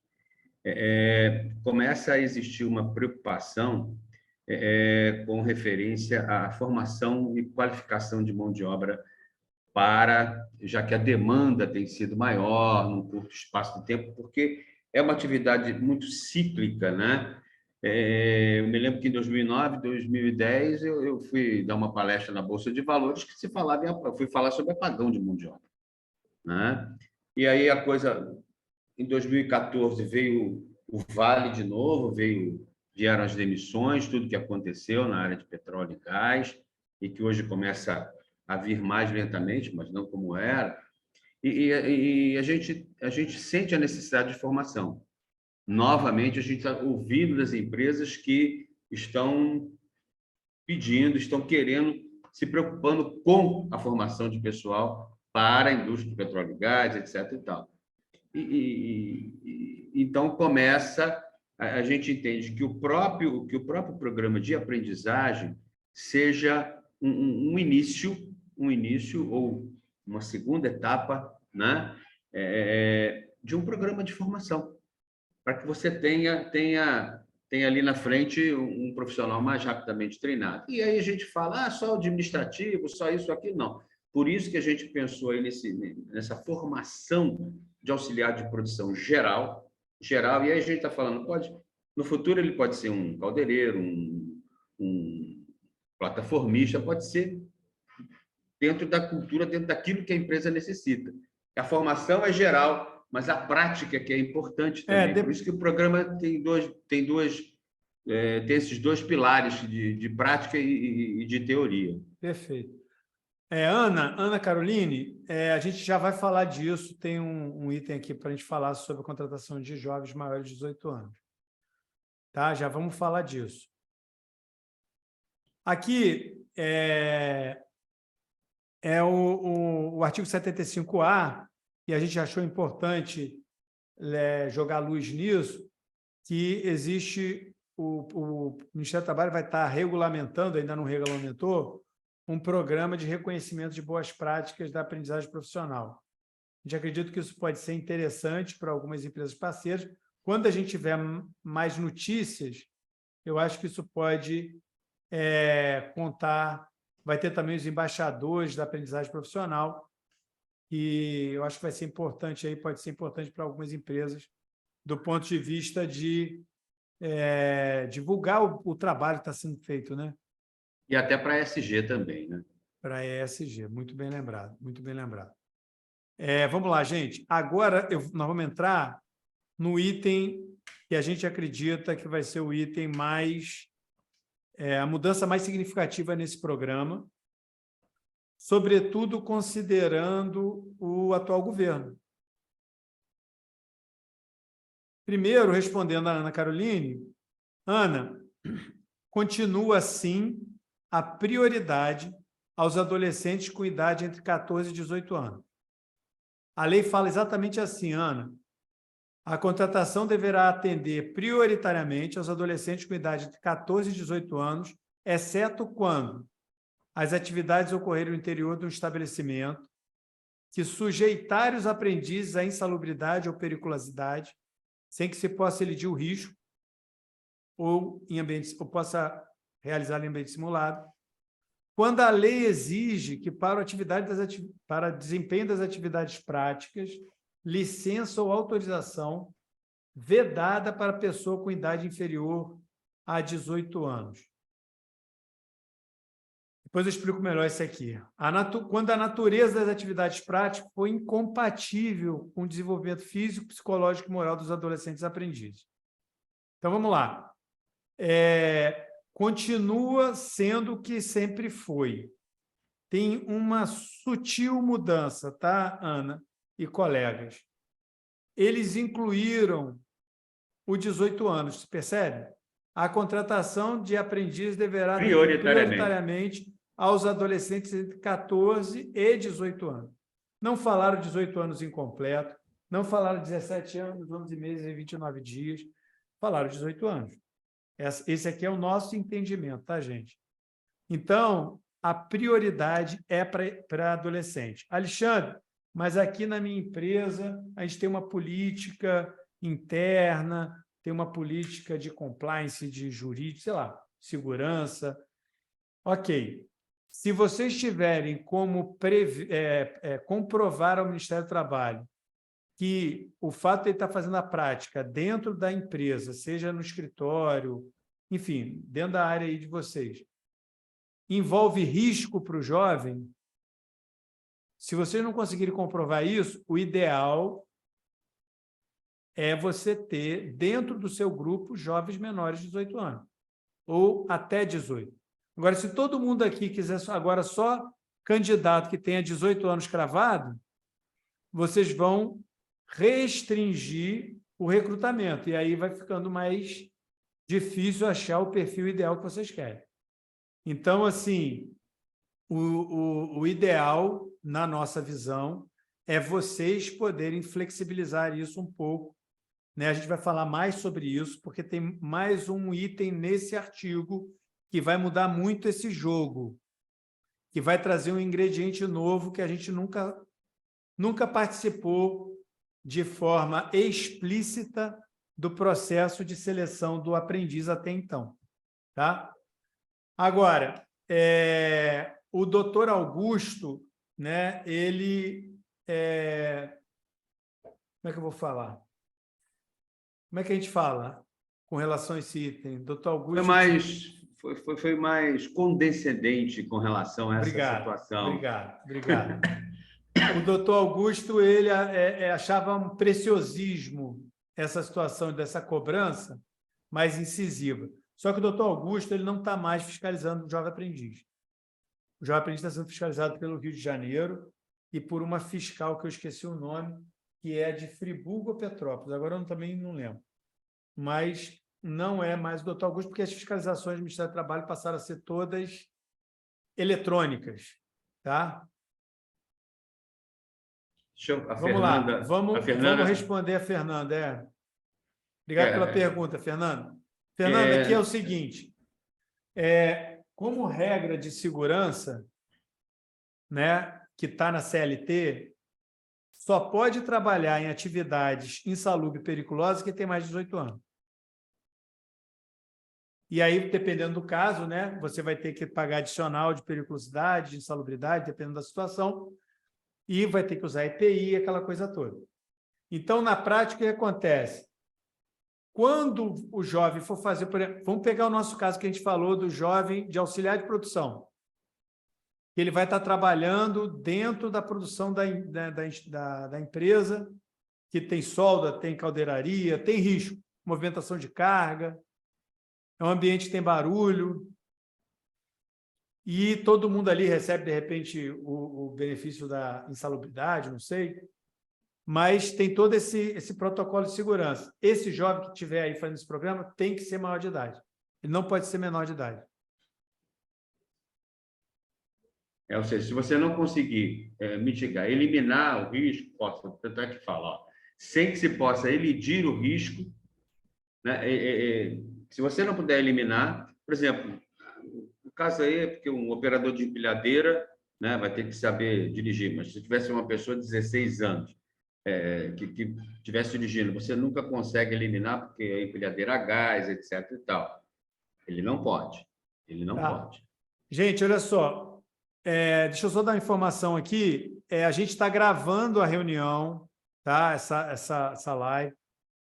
Começa a existir uma preocupação com referência à formação e qualificação de mão de obra já que a demanda tem sido maior num curto espaço de tempo, porque é uma atividade muito cíclica, né? Eu me lembro que em 2009, 2010, eu fui dar uma palestra na Bolsa de Valores que eu fui falar sobre apagão de mão de obra, né? E aí em 2014 veio o Vale de novo, vieram as demissões, tudo que aconteceu na área de petróleo e gás, e que hoje começa a vir mais lentamente, mas não como era. E a gente sente a necessidade de formação. Novamente, a gente está ouvindo das empresas que estão pedindo, estão querendo, se preocupando com a formação de pessoal para a indústria do petróleo e gás, etc. e tal. Então, a gente entende que o próprio programa de aprendizagem seja um início ou uma segunda etapa, né, de um programa de formação, para que você tenha ali na frente um profissional mais rapidamente treinado. E aí a gente fala, só o administrativo, só isso, aquilo, não. Por isso que a gente pensou aí nessa formação de auxiliar de produção geral, e aí a gente está falando, no futuro ele pode ser um caldeireiro, um plataformista, pode ser dentro da cultura, dentro daquilo que a empresa necessita. A formação é geral, mas a prática que é importante também. Por isso que o programa tem esses dois pilares de prática e de teoria. Perfeito. Ana Caroline, a gente já vai falar disso, tem um item aqui para a gente falar sobre a contratação de jovens maiores de 18 anos. Tá? Já vamos falar disso. Aqui o artigo 75A, e a gente achou importante jogar luz nisso, que existe, o Ministério do Trabalho vai estar regulamentando, ainda não regulamentou, um programa de reconhecimento de boas práticas da aprendizagem profissional. A gente acredita que isso pode ser interessante para algumas empresas parceiras. Quando a gente tiver mais notícias, eu acho que isso pode contar. Vai ter também os embaixadores da aprendizagem profissional, e eu acho que vai ser importante aí, pode ser importante para algumas empresas, do ponto de vista de divulgar o trabalho que está sendo feito, né? E até para a ESG também, né? Para a ESG, muito bem lembrado, muito bem lembrado. Vamos lá, gente. Agora nós vamos entrar no item que a gente acredita que vai ser o item mais... a mudança mais significativa nesse programa, sobretudo considerando o atual governo. Primeiro, respondendo a Ana Caroline, Ana, continua, sim, a prioridade aos adolescentes com idade entre 14 e 18 anos. A lei fala exatamente assim, Ana. A contratação deverá atender prioritariamente aos adolescentes com idade entre 14 e 18 anos, exceto quando as atividades ocorrerem no interior de um estabelecimento que sujeitarem os aprendizes à insalubridade ou periculosidade, sem que se possa elidir o risco ou possa realizar em ambiente simulado, quando a lei exige que para desempenho das atividades práticas, licença ou autorização vedada para pessoa com idade inferior a 18 anos. Depois eu explico melhor isso aqui. Quando a natureza das atividades práticas for incompatível com o desenvolvimento físico, psicológico e moral dos adolescentes aprendizes. Então, vamos lá. Continua sendo o que sempre foi. Tem uma sutil mudança, tá, Ana e colegas? Eles incluíram o 18 anos, percebe? A contratação de aprendizes deverá prioritariamente aos adolescentes entre 14 e 18 anos. Não falaram 18 anos incompleto, não falaram 17 anos, 11 meses e 29 dias, falaram 18 anos. Esse aqui é o nosso entendimento, tá, gente? Então, a prioridade é para adolescente. Alexandre, mas aqui na minha empresa a gente tem uma política interna, tem uma política de compliance, de jurídico, sei lá, segurança. Ok. Se vocês tiverem como comprovar ao Ministério do Trabalho que o fato de ele estar fazendo a prática dentro da empresa, seja no escritório, enfim, dentro da área aí de vocês, envolve risco para o jovem, se vocês não conseguirem comprovar isso, o ideal é você ter, dentro do seu grupo, jovens menores de 18 anos, ou até 18. Agora, se todo mundo aqui quiser agora só candidato que tenha 18 anos cravado, vocês vão restringir o recrutamento, e aí vai ficando mais difícil achar o perfil ideal que vocês querem. Então, assim, o ideal, na nossa visão, é vocês poderem flexibilizar isso um pouco, né? A gente vai falar mais sobre isso, porque tem mais um item nesse artigo que vai mudar muito esse jogo, que vai trazer um ingrediente novo que a gente nunca participou de forma explícita do processo de seleção do aprendiz até então. Tá? Agora, o doutor Augusto, né, ele... como é que eu vou falar? Como é que a gente fala com relação a esse item? Doutor Augusto... Foi mais condescendente com relação a essa situação. Obrigado. O doutor Augusto, ele achava um preciosismo essa situação dessa cobrança mais incisiva. Só que o doutor Augusto ele não está mais fiscalizando o jovem aprendiz. O jovem aprendiz está sendo fiscalizado pelo Rio de Janeiro e por uma fiscal que eu esqueci o nome, que é de Friburgo ou Petrópolis. Agora eu também não lembro. Mas não é mais o doutor Augusto, porque as fiscalizações do Ministério do Trabalho passaram a ser todas eletrônicas. Tá? Vamos lá, vamos responder a Fernanda. Obrigado pela pergunta, Fernando. Fernando, aqui é o seguinte, como regra de segurança, né, que está na CLT, só pode trabalhar em atividades insalubres e perigosas quem tem mais de 18 anos. E aí, dependendo do caso, né, você vai ter que pagar adicional de periculosidade, de insalubridade, dependendo da situação, e vai ter que usar EPI, aquela coisa toda. Então, na prática, o que acontece? Quando o jovem for fazer, por exemplo, vamos pegar o nosso caso que a gente falou do jovem de auxiliar de produção. Ele vai estar trabalhando dentro da produção da empresa, que tem solda, tem caldeiraria, tem risco, movimentação de carga, é um ambiente que tem barulho, e todo mundo ali recebe, de repente, o benefício da insalubridade, não sei, mas tem todo esse protocolo de segurança. Esse jovem que estiver aí fazendo esse programa tem que ser maior de idade. Ele não pode ser menor de idade. Ou seja, se você não conseguir mitigar, eliminar o risco, posso tentar te falar, sem que se possa elidir o risco, né? Se você não puder eliminar, por exemplo, o caso aí é porque um operador de empilhadeira, né, vai ter que saber dirigir, mas se tivesse uma pessoa de 16 anos que estivesse dirigindo, você nunca consegue eliminar porque a empilhadeira a gás, etc. e tal. Ele não pode. Ele não pode. Gente, olha só. Deixa eu só dar uma informação aqui. A gente está gravando a reunião, tá? Essa live.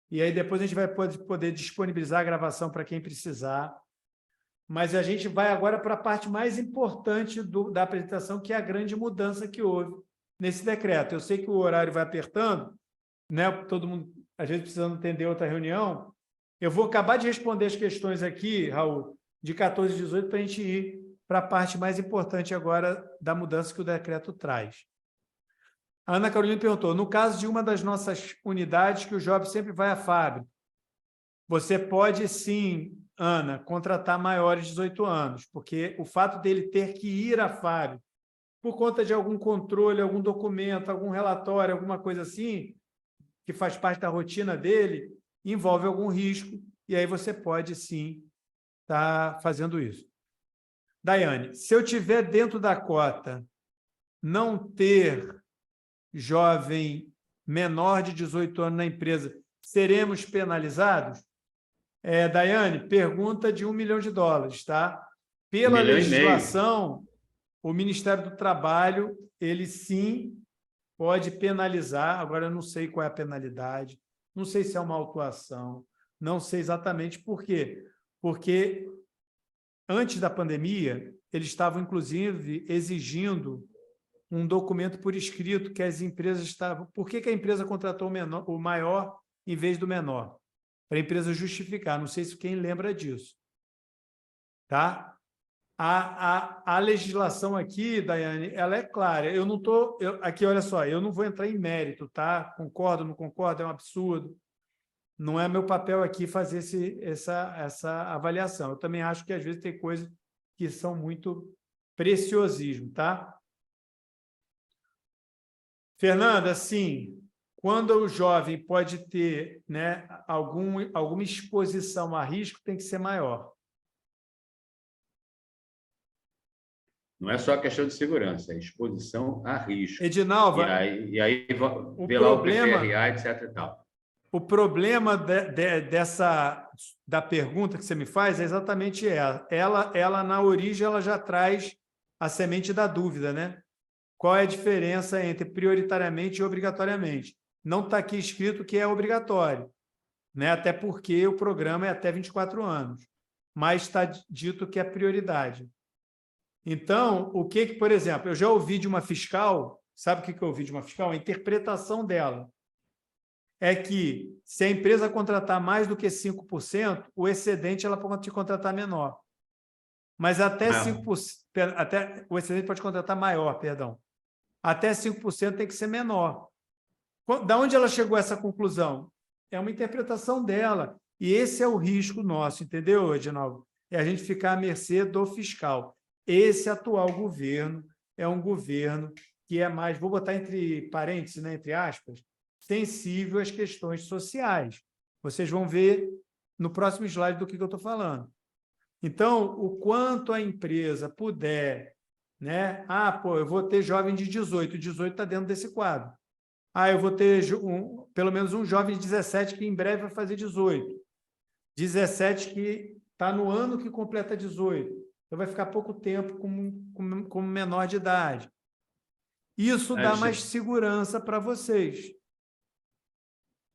E aí depois a gente vai poder disponibilizar a gravação para quem precisar. Mas a gente vai agora para a parte mais importante da apresentação, que é a grande mudança que houve nesse decreto. Eu sei que o horário vai apertando, né? Todo mundo, às vezes, precisando entender outra reunião. Eu vou acabar de responder as questões aqui, Raul, de 14 e 18, para a gente ir para a parte mais importante agora da mudança que o decreto traz. A Ana Carolina perguntou, no caso de uma das nossas unidades que o jovem sempre vai à fábrica, você pode sim, Ana, contratar maiores de 18 anos, porque o fato dele ter que ir à fábrica por conta de algum controle, algum documento, algum relatório, alguma coisa assim, que faz parte da rotina dele, envolve algum risco, e aí você pode sim estar fazendo isso. Daiane, se eu tiver dentro da cota não ter jovem menor de 18 anos na empresa, seremos penalizados? Daiane, pergunta de $1 milhão, tá? Pela legislação, o Ministério do Trabalho, ele sim pode penalizar, agora eu não sei qual é a penalidade, não sei se é uma autuação, não sei exatamente por quê. Porque antes da pandemia, eles estavam, inclusive, exigindo um documento por escrito que as empresas estavam... Por que a empresa contratou o maior em vez do menor? Para a empresa justificar. Não sei se quem lembra disso. Tá? A legislação aqui, Daiane, ela é clara. Eu não estou... Aqui, olha só, eu não vou entrar em mérito, tá? Concordo, não concordo, é um absurdo. Não é meu papel aqui fazer essa avaliação. Eu também acho que, às vezes, tem coisas que são muito preciosismo, tá? Fernanda, assim, quando o jovem pode ter, né, alguma exposição a risco, tem que ser maior. Não é só questão de segurança, é exposição a risco. Edinalva, e aí vê lá o PFRA, etc. E tal. O problema da pergunta que você me faz é exatamente ela, na origem, ela já traz a semente da dúvida, né? Qual é a diferença entre prioritariamente e obrigatoriamente? Não está aqui escrito que é obrigatório, né? Até porque o programa é até 24 anos, mas está dito que é prioridade. Então, por exemplo, eu já ouvi de uma fiscal, sabe o que eu ouvi de uma fiscal? A interpretação dela é que, se a empresa contratar mais do que 5%, o excedente ela pode contratar menor. Mas até 5%, o excedente pode contratar maior, perdão. Até 5% tem que ser menor. Da onde ela chegou a essa conclusão? É uma interpretação dela. E esse é o risco nosso, entendeu, Edinaldo? É a gente ficar à mercê do fiscal. Esse atual governo é um governo que é mais, vou botar entre parênteses, né, entre aspas, sensível às questões sociais. Vocês vão ver no próximo slide do que eu estou falando. Então, o quanto a empresa puder, né? Eu vou ter jovem de 18, 18 está dentro desse quadro. Eu vou ter pelo menos um jovem de 17 que em breve vai fazer 18. 17 que está no ano que completa 18. Então, vai ficar pouco tempo como menor de idade. Isso dá mais segurança para vocês.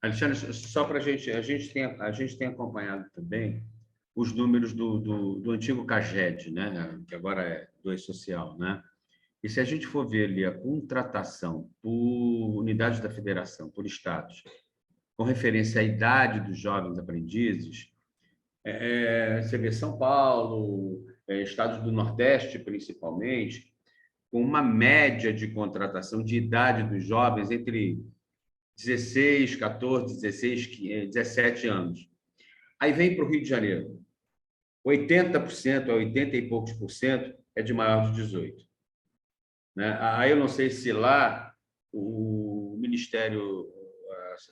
Alexandre, só para a gente tem acompanhado também os números do antigo CAGED, né? Que agora é do E-Social, né? E se a gente for ver ali a contratação por unidades da federação, por estados, com referência à idade dos jovens aprendizes, você vê São Paulo, estados do Nordeste, principalmente, com uma média de contratação de idade dos jovens entre 16, 14, 16, 17 anos. Aí vem para o Rio de Janeiro. 80%, 80 e poucos por cento é de maior de 18. Né? Aí eu não sei se lá o Ministério,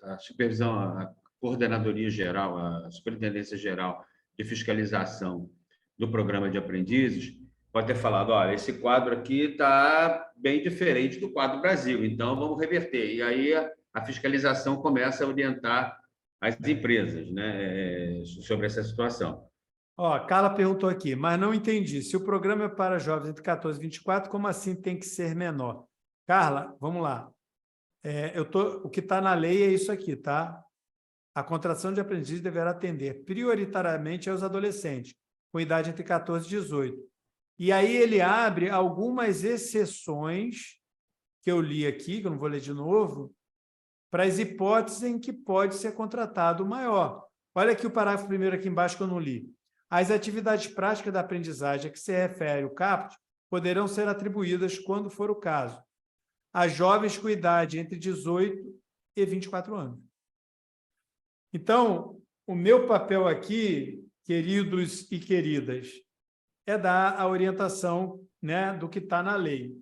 a supervisão, a coordenadoria geral, a superintendência geral de fiscalização do programa de aprendizes pode ter falado, olha, esse quadro aqui está bem diferente do quadro Brasil, então vamos reverter. E aí a fiscalização começa a orientar as empresas, né, sobre essa situação. Carla perguntou aqui, mas não entendi. Se o programa é para jovens entre 14 e 24, como assim tem que ser menor? Carla, vamos lá. O que está na lei é isso aqui, tá? A contratação de aprendizes deverá atender prioritariamente aos adolescentes, com idade entre 14 e 18. E aí ele abre algumas exceções, que eu li aqui, que eu não vou ler de novo, para as hipóteses em que pode ser contratado o maior. Olha aqui o parágrafo primeiro aqui embaixo que eu não li. As atividades práticas da aprendizagem a que se refere o caput poderão ser atribuídas, quando for o caso, a jovens com idade entre 18 e 24 anos. Então, o meu papel aqui, queridos e queridas, é dar a orientação, né, do que está na lei.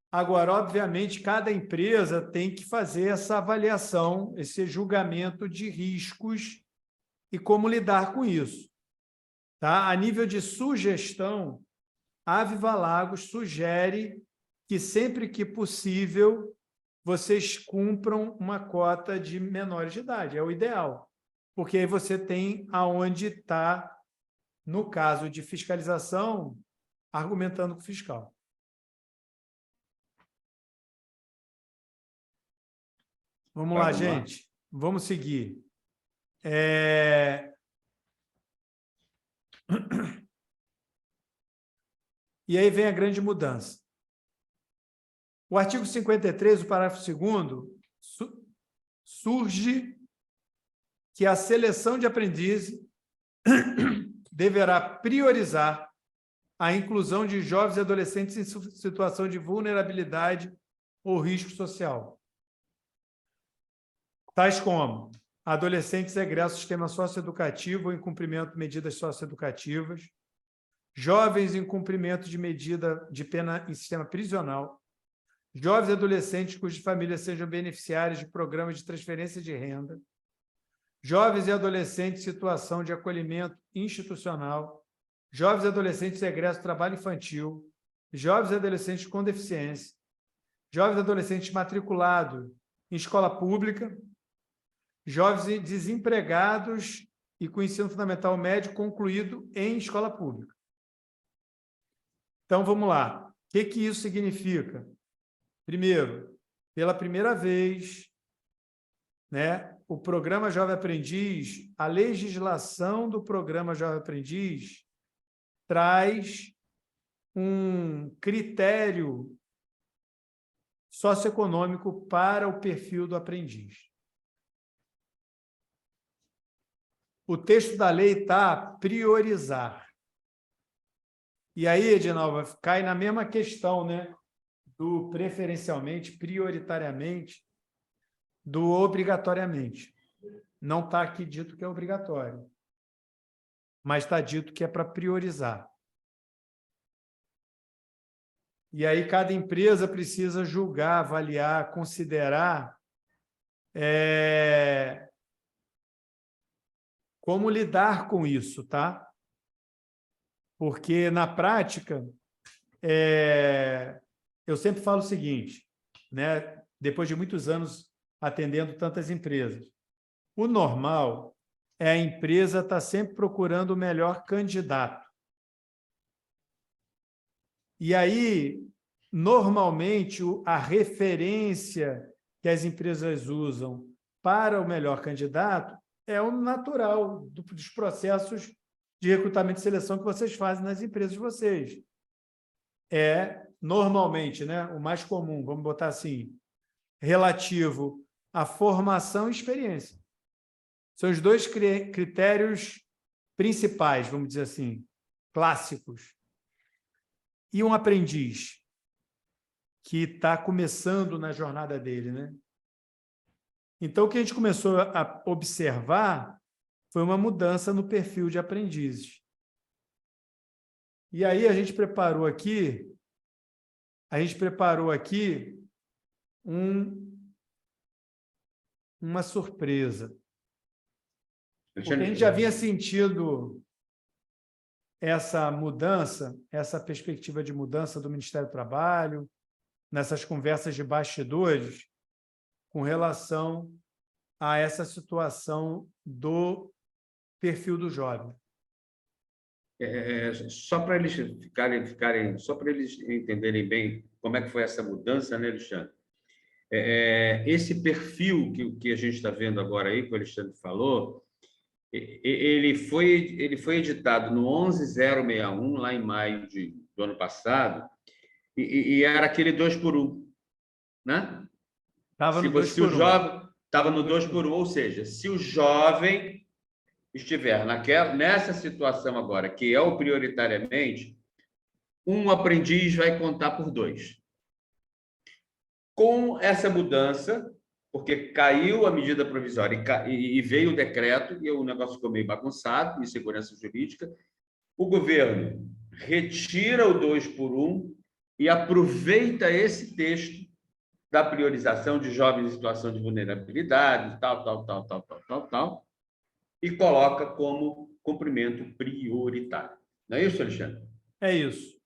Agora, obviamente, cada empresa tem que fazer essa avaliação, esse julgamento de riscos e como lidar com isso. Tá? A nível de sugestão, a Viva Lagos sugere que, sempre que possível, vocês cumpram uma cota de menores de idade. É o ideal, porque aí você tem aonde está, no caso de fiscalização, argumentando com o fiscal. Vamos lá, gente. Vamos seguir. E aí vem a grande mudança. O artigo 53, o parágrafo 2º, surge que a seleção de aprendizes deverá priorizar a inclusão de jovens e adolescentes em situação de vulnerabilidade ou risco social, tais como adolescentes egressos do sistema socioeducativo ou em cumprimento de medidas socioeducativas, jovens em cumprimento de medida de pena em sistema prisional, jovens e adolescentes cujas famílias sejam beneficiários de programas de transferência de renda, jovens e adolescentes em situação de acolhimento institucional, jovens e adolescentes egressos do trabalho infantil, jovens e adolescentes com deficiência, jovens e adolescentes matriculados em escola pública, jovens desempregados e com ensino fundamental médio concluído em escola pública. Então, vamos lá. O que isso significa? Primeiro, pela primeira vez, né, o Programa Jovem Aprendiz, a legislação do Programa Jovem Aprendiz traz um critério socioeconômico para o perfil do aprendiz. O texto da lei está priorizar. E aí, Edinalva, cai na mesma questão, né? Do preferencialmente, prioritariamente, do obrigatoriamente. Não está aqui dito que é obrigatório, mas está dito que é para priorizar. E aí cada empresa precisa julgar, avaliar, considerar como lidar com isso, tá? Porque, na prática, eu sempre falo o seguinte, né? Depois de muitos anos atendendo tantas empresas, o normal é a empresa estar sempre procurando o melhor candidato. E aí, normalmente, a referência que as empresas usam para o melhor candidato é o natural dos processos de recrutamento e seleção que vocês fazem nas empresas de vocês. Normalmente, né, o mais comum, vamos botar assim, relativo à formação e experiência. São os dois critérios principais, vamos dizer assim, clássicos. E um aprendiz que está começando na jornada dele, né? Então, o que a gente começou a observar foi uma mudança no perfil de aprendizes. E aí a gente preparou aqui uma surpresa. Porque a gente já vinha sentindo essa mudança, essa perspectiva de mudança do Ministério do Trabalho, nessas conversas de bastidores, com relação a essa situação do perfil do jovem. Só para eles só para eles entenderem bem como é que foi essa mudança, né, Alexandre? Esse perfil que a gente está vendo agora aí, que o Alexandre falou, ele foi editado no 11.061, lá em maio do ano passado, e era aquele 2x1, né? Estava no 2x1. Estava no 2x1, ou seja, se o jovem estiver nessa situação agora, que é o prioritariamente, um aprendiz vai contar por 2. Com essa mudança, porque caiu a medida provisória e veio o decreto, e o negócio ficou meio bagunçado, insegurança jurídica, o governo retira o 2x1 e aproveita esse texto da priorização de jovens em situação de vulnerabilidade, tal, e coloca como cumprimento prioritário. Não é isso, Alexandre? É isso.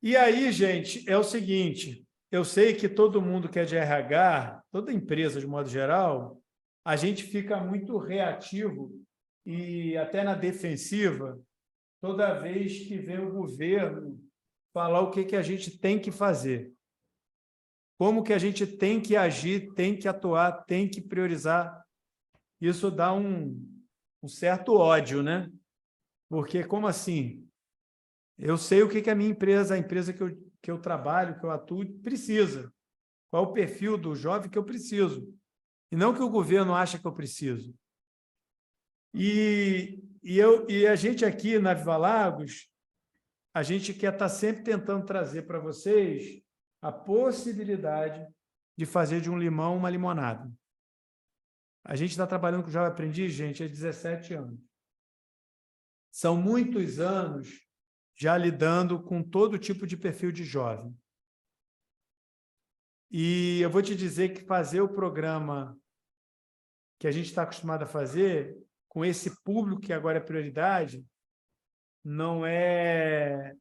E aí, gente, é o seguinte, eu sei que todo mundo que é de RH, toda empresa de modo geral, a gente fica muito reativo e até na defensiva toda vez que vê o governo falar o que a gente tem que fazer. Como que a gente tem que agir, tem que atuar, tem que priorizar. Isso dá um certo ódio, né? Porque, como assim? Eu sei o que a minha empresa, a empresa que eu trabalho, que eu atuo, precisa. Qual é o perfil do jovem que eu preciso. E não que o governo acha que eu preciso. E a gente aqui na Viva Lagos, a gente quer estar sempre tentando trazer para vocês a possibilidade de fazer de um limão uma limonada. A gente está trabalhando com o Jovem Aprendiz, gente, há 17 anos. São muitos anos já lidando com todo tipo de perfil de jovem. E eu vou te dizer que fazer o programa que a gente está acostumado a fazer, com esse público que agora é prioridade, não é...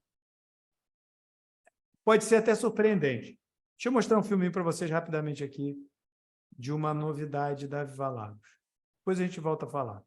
Pode ser até surpreendente. Deixa eu mostrar um filminho para vocês rapidamente aqui, de uma novidade da Viva Lagos. Depois a gente volta a falar.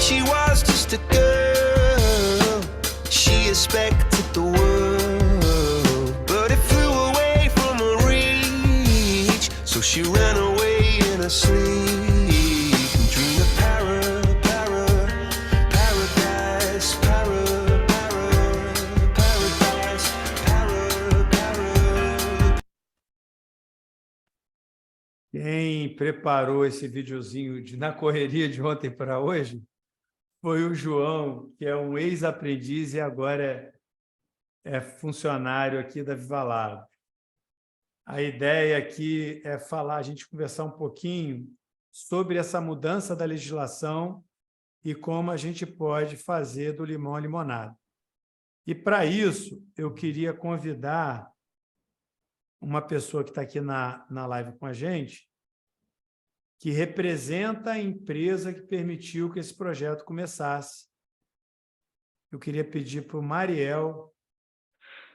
she was just a girl. She expected the world, but it flew away from her reach. So she ran away in her sleep and dreamed of paradise, paradise. Quem preparou esse videozinho na correria de ontem para hoje foi o João, que é um ex-aprendiz e agora é funcionário aqui da Viva Lago. A ideia aqui é a gente conversar um pouquinho sobre essa mudança da legislação e como a gente pode fazer do limão a limonada. E, para isso, eu queria convidar uma pessoa que está aqui na live com a gente, que representa a empresa que permitiu que esse projeto começasse. Eu queria pedir para o Mariel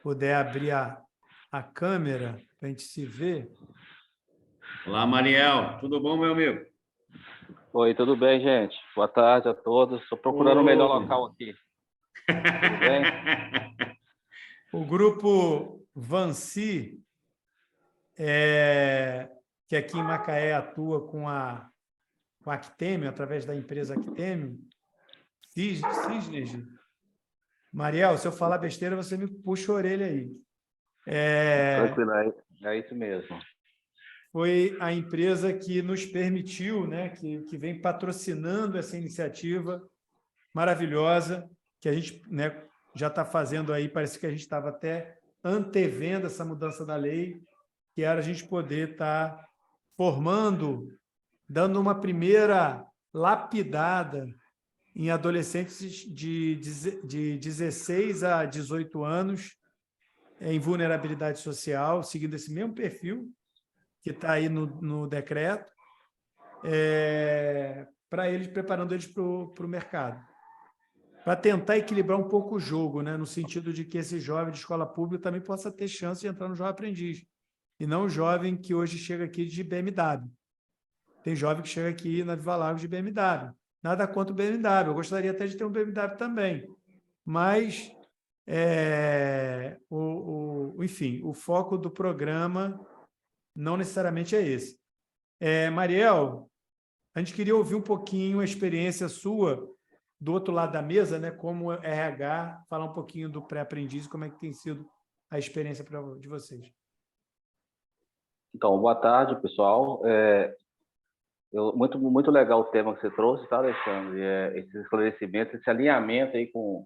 poder abrir a câmera para a gente se ver. Olá, Mariel. Tudo bom, meu amigo? Oi, tudo bem, gente? Boa tarde a todos. Estou procurando o melhor local aqui. Tudo bem? O grupo Vansi, que aqui em Macaé atua com a Actemio, através da empresa Actemio, Cisnes. Mariel, se eu falar besteira, você me puxa a orelha aí. Tranquilo, é isso mesmo. Foi a empresa que nos permitiu, né, que vem patrocinando essa iniciativa maravilhosa, que a gente, né, já está fazendo aí, parece que a gente estava até antevendo essa mudança da lei, que era a gente poder estar formando, dando uma primeira lapidada em adolescentes de 16 a 18 anos, em vulnerabilidade social, seguindo esse mesmo perfil que está aí no decreto, preparando eles para o mercado. Para tentar equilibrar um pouco o jogo, né? No sentido de que esse jovem de escola pública também possa ter chance de entrar no Jovem Aprendiz, e não o jovem que hoje chega aqui de BMW. Tem jovem que chega aqui na Viva Lago de BMW. Nada contra o BMW, eu gostaria até de ter um BMW também, mas, enfim, o foco do programa não necessariamente é esse. Mariel, a gente queria ouvir um pouquinho a experiência sua do outro lado da mesa, né, como RH, falar um pouquinho do pré-aprendiz, como é que tem sido a experiência de vocês. Então, boa tarde, pessoal. Muito legal o tema que você trouxe, tá, Alexandre? Esse esclarecimento, esse alinhamento aí com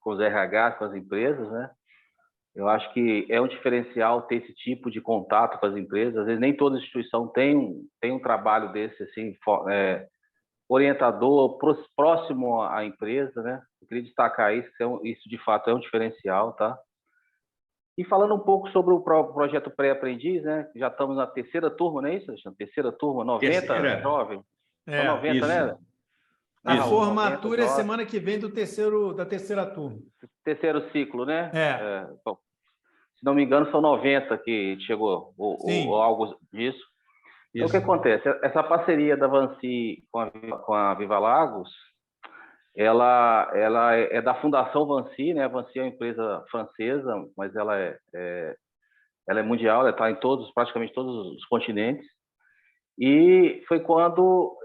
os RH, com as empresas, né? Eu acho que é um diferencial ter esse tipo de contato com as empresas. Às vezes nem toda instituição tem um trabalho desse, assim, orientador, próximo à empresa, né? Eu queria destacar isso, isso de fato é um diferencial, tá? E falando um pouco sobre o projeto pré-aprendiz, né? Já estamos na terceira turma, não é isso, Alexandre? Terceira turma, 90 jovens? São 90, isso. Né? A formatura 90, é semana que vem da terceira turma. Terceiro ciclo, né? Bom, se não me engano, são 90 que chegou, ou algo disso. Então, o que acontece? Essa parceria da Vansi com a Viva Lagos, ela é da Fundação Vansi, né? A Vansi é uma empresa francesa, mas ela é mundial, ela está em praticamente todos os continentes. E foi quando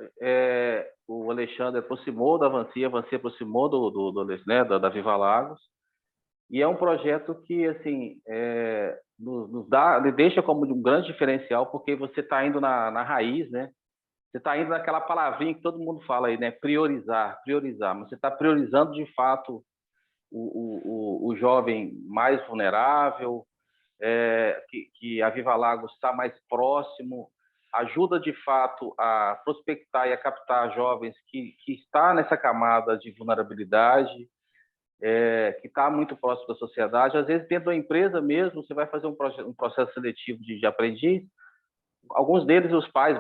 o Alexandre aproximou da Vansi, a Vansi aproximou da Viva Lagos, e é um projeto que, assim, nos deixa como um grande diferencial, porque você está indo na raiz, né? Você está indo naquela palavrinha que todo mundo fala aí, né? Priorizar. Mas você está priorizando, de fato, o jovem mais vulnerável, que a Viva Lagos está mais próximo, ajuda, de fato, a prospectar e a captar jovens que está nessa camada de vulnerabilidade, que está muito próximo da sociedade. Às vezes, dentro da empresa mesmo, você vai fazer um processo seletivo de aprendiz. Alguns deles, os pais,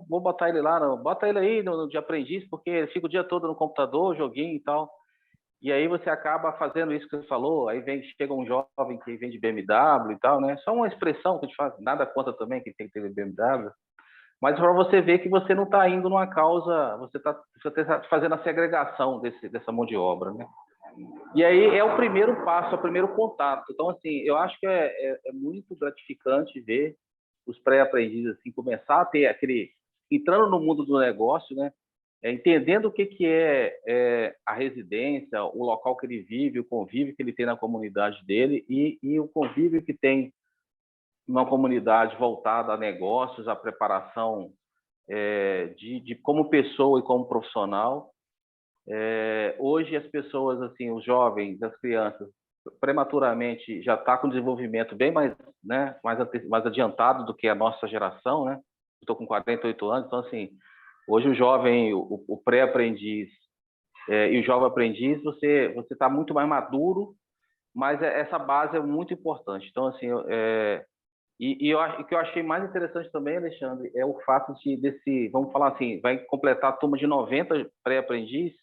vou botar ele lá, bota ele aí de aprendiz, porque ele fica o dia todo no computador, joguinho e tal. E aí você acaba fazendo isso que você falou, aí chega um jovem que vem de BMW e tal, né? Só uma expressão que a gente faz, nada contra também que tem que ter BMW, Mas para você ver que você não está indo numa causa, você está fazendo a segregação dessa mão de obra, né? E aí é o primeiro passo, é o primeiro contato. Então, assim, eu acho que é muito gratificante ver os pré-aprendizes assim, começar a ter entrando no mundo do negócio, né? Entendendo o que é a residência, o local que ele vive, o convívio que ele tem na comunidade dele e o convívio que tem numa comunidade voltada a negócios, a preparação de como pessoa e como profissional. Hoje as pessoas, assim, os jovens, as crianças, prematuramente já está com desenvolvimento bem mais, né, mais adiantado do que a nossa geração, né? Estou com 48 anos, então assim, hoje o jovem, o pré-aprendiz e o jovem aprendiz, você está muito mais maduro, mas essa base é muito importante. Então assim, o que eu achei mais interessante também, Alexandre, é o fato vamos falar assim, vai completar a turma de 90 pré-aprendiz.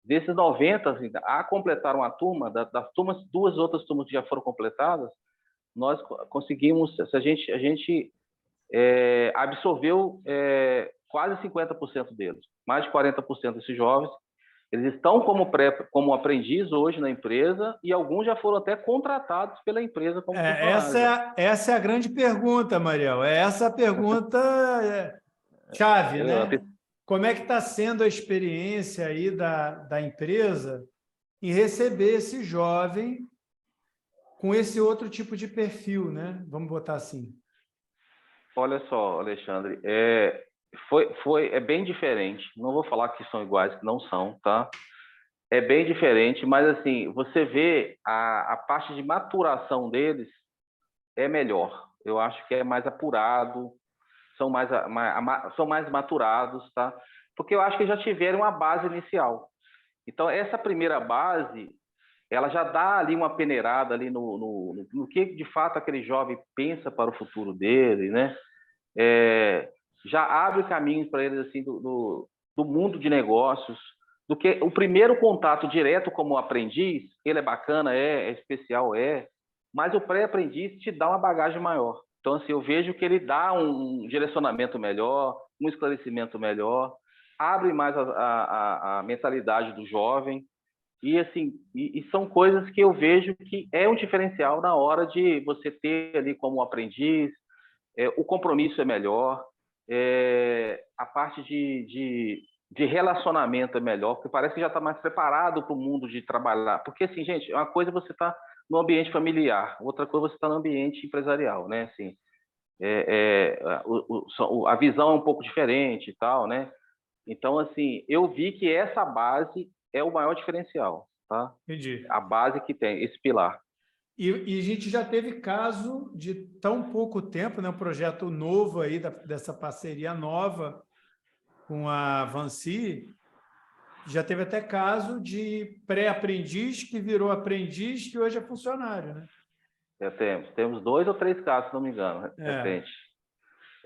Desses 90, assim, a completar uma turma, das turmas, 2 outras turmas que já foram completadas, nós conseguimos, a gente absorveu quase 50% deles, mais de 40% desses jovens, eles estão como aprendiz hoje na empresa e alguns já foram até contratados pela empresa como funcionários. Essa é a grande pergunta, Mariel. É essa a pergunta chave, né? Como é que está sendo a experiência aí da empresa em receber esse jovem com esse outro tipo de perfil, né? Vamos botar assim. Olha só, Alexandre, é bem diferente. Não vou falar que são iguais, que não são, tá? É bem diferente, mas assim, você vê a parte de maturação deles é melhor. Eu acho que é mais apurado, são mais maturados, tá? Porque eu acho que já tiveram uma base inicial. Então, essa primeira base, ela já dá ali uma peneirada ali no que, de fato, aquele jovem pensa para o futuro dele, né? Já abre caminhos para eles, assim, do mundo de negócios, do que o primeiro contato direto como aprendiz, ele é bacana, é especial, mas o pré-aprendiz te dá uma bagagem maior. Então, assim, eu vejo que ele dá um direcionamento melhor, um esclarecimento melhor, abre mais a mentalidade do jovem, e, assim, e são coisas que eu vejo que é um diferencial na hora de você ter ali como aprendiz, o compromisso é melhor, a parte de relacionamento é melhor, porque parece que já está mais preparado para o mundo de trabalhar. Porque, assim, gente, uma coisa é você estar no ambiente familiar, outra coisa você está no ambiente empresarial, né? Assim, a visão é um pouco diferente e tal, né? Então, assim, eu vi que essa base é o maior diferencial, tá? Entendi. A base que tem, esse pilar. E a gente já teve caso de tão pouco tempo, né? Um projeto novo aí, dessa parceria nova com a Vancy, já teve até caso de pré-aprendiz que virou aprendiz, que hoje é funcionário, né? Temos 2 ou 3 casos, se não me engano, recente.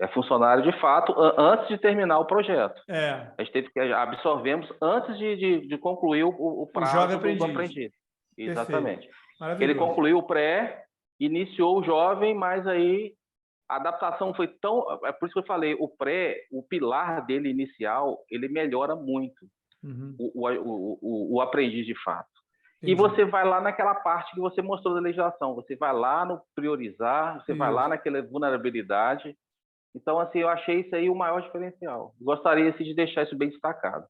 É funcionário de fato antes de terminar o projeto. A gente absorvemos antes de concluir o prazo do aprendiz. Exatamente. Ele concluiu o pré, iniciou o jovem, mas aí a adaptação foi tão... É por isso que eu falei, o pilar dele inicial, ele melhora muito o aprendiz de fato. Entendi. E você vai lá naquela parte que você mostrou da legislação, você vai lá no priorizar, você vai lá naquela vulnerabilidade. Então, assim, eu achei isso aí o maior diferencial. Gostaria assim, de deixar isso bem destacado.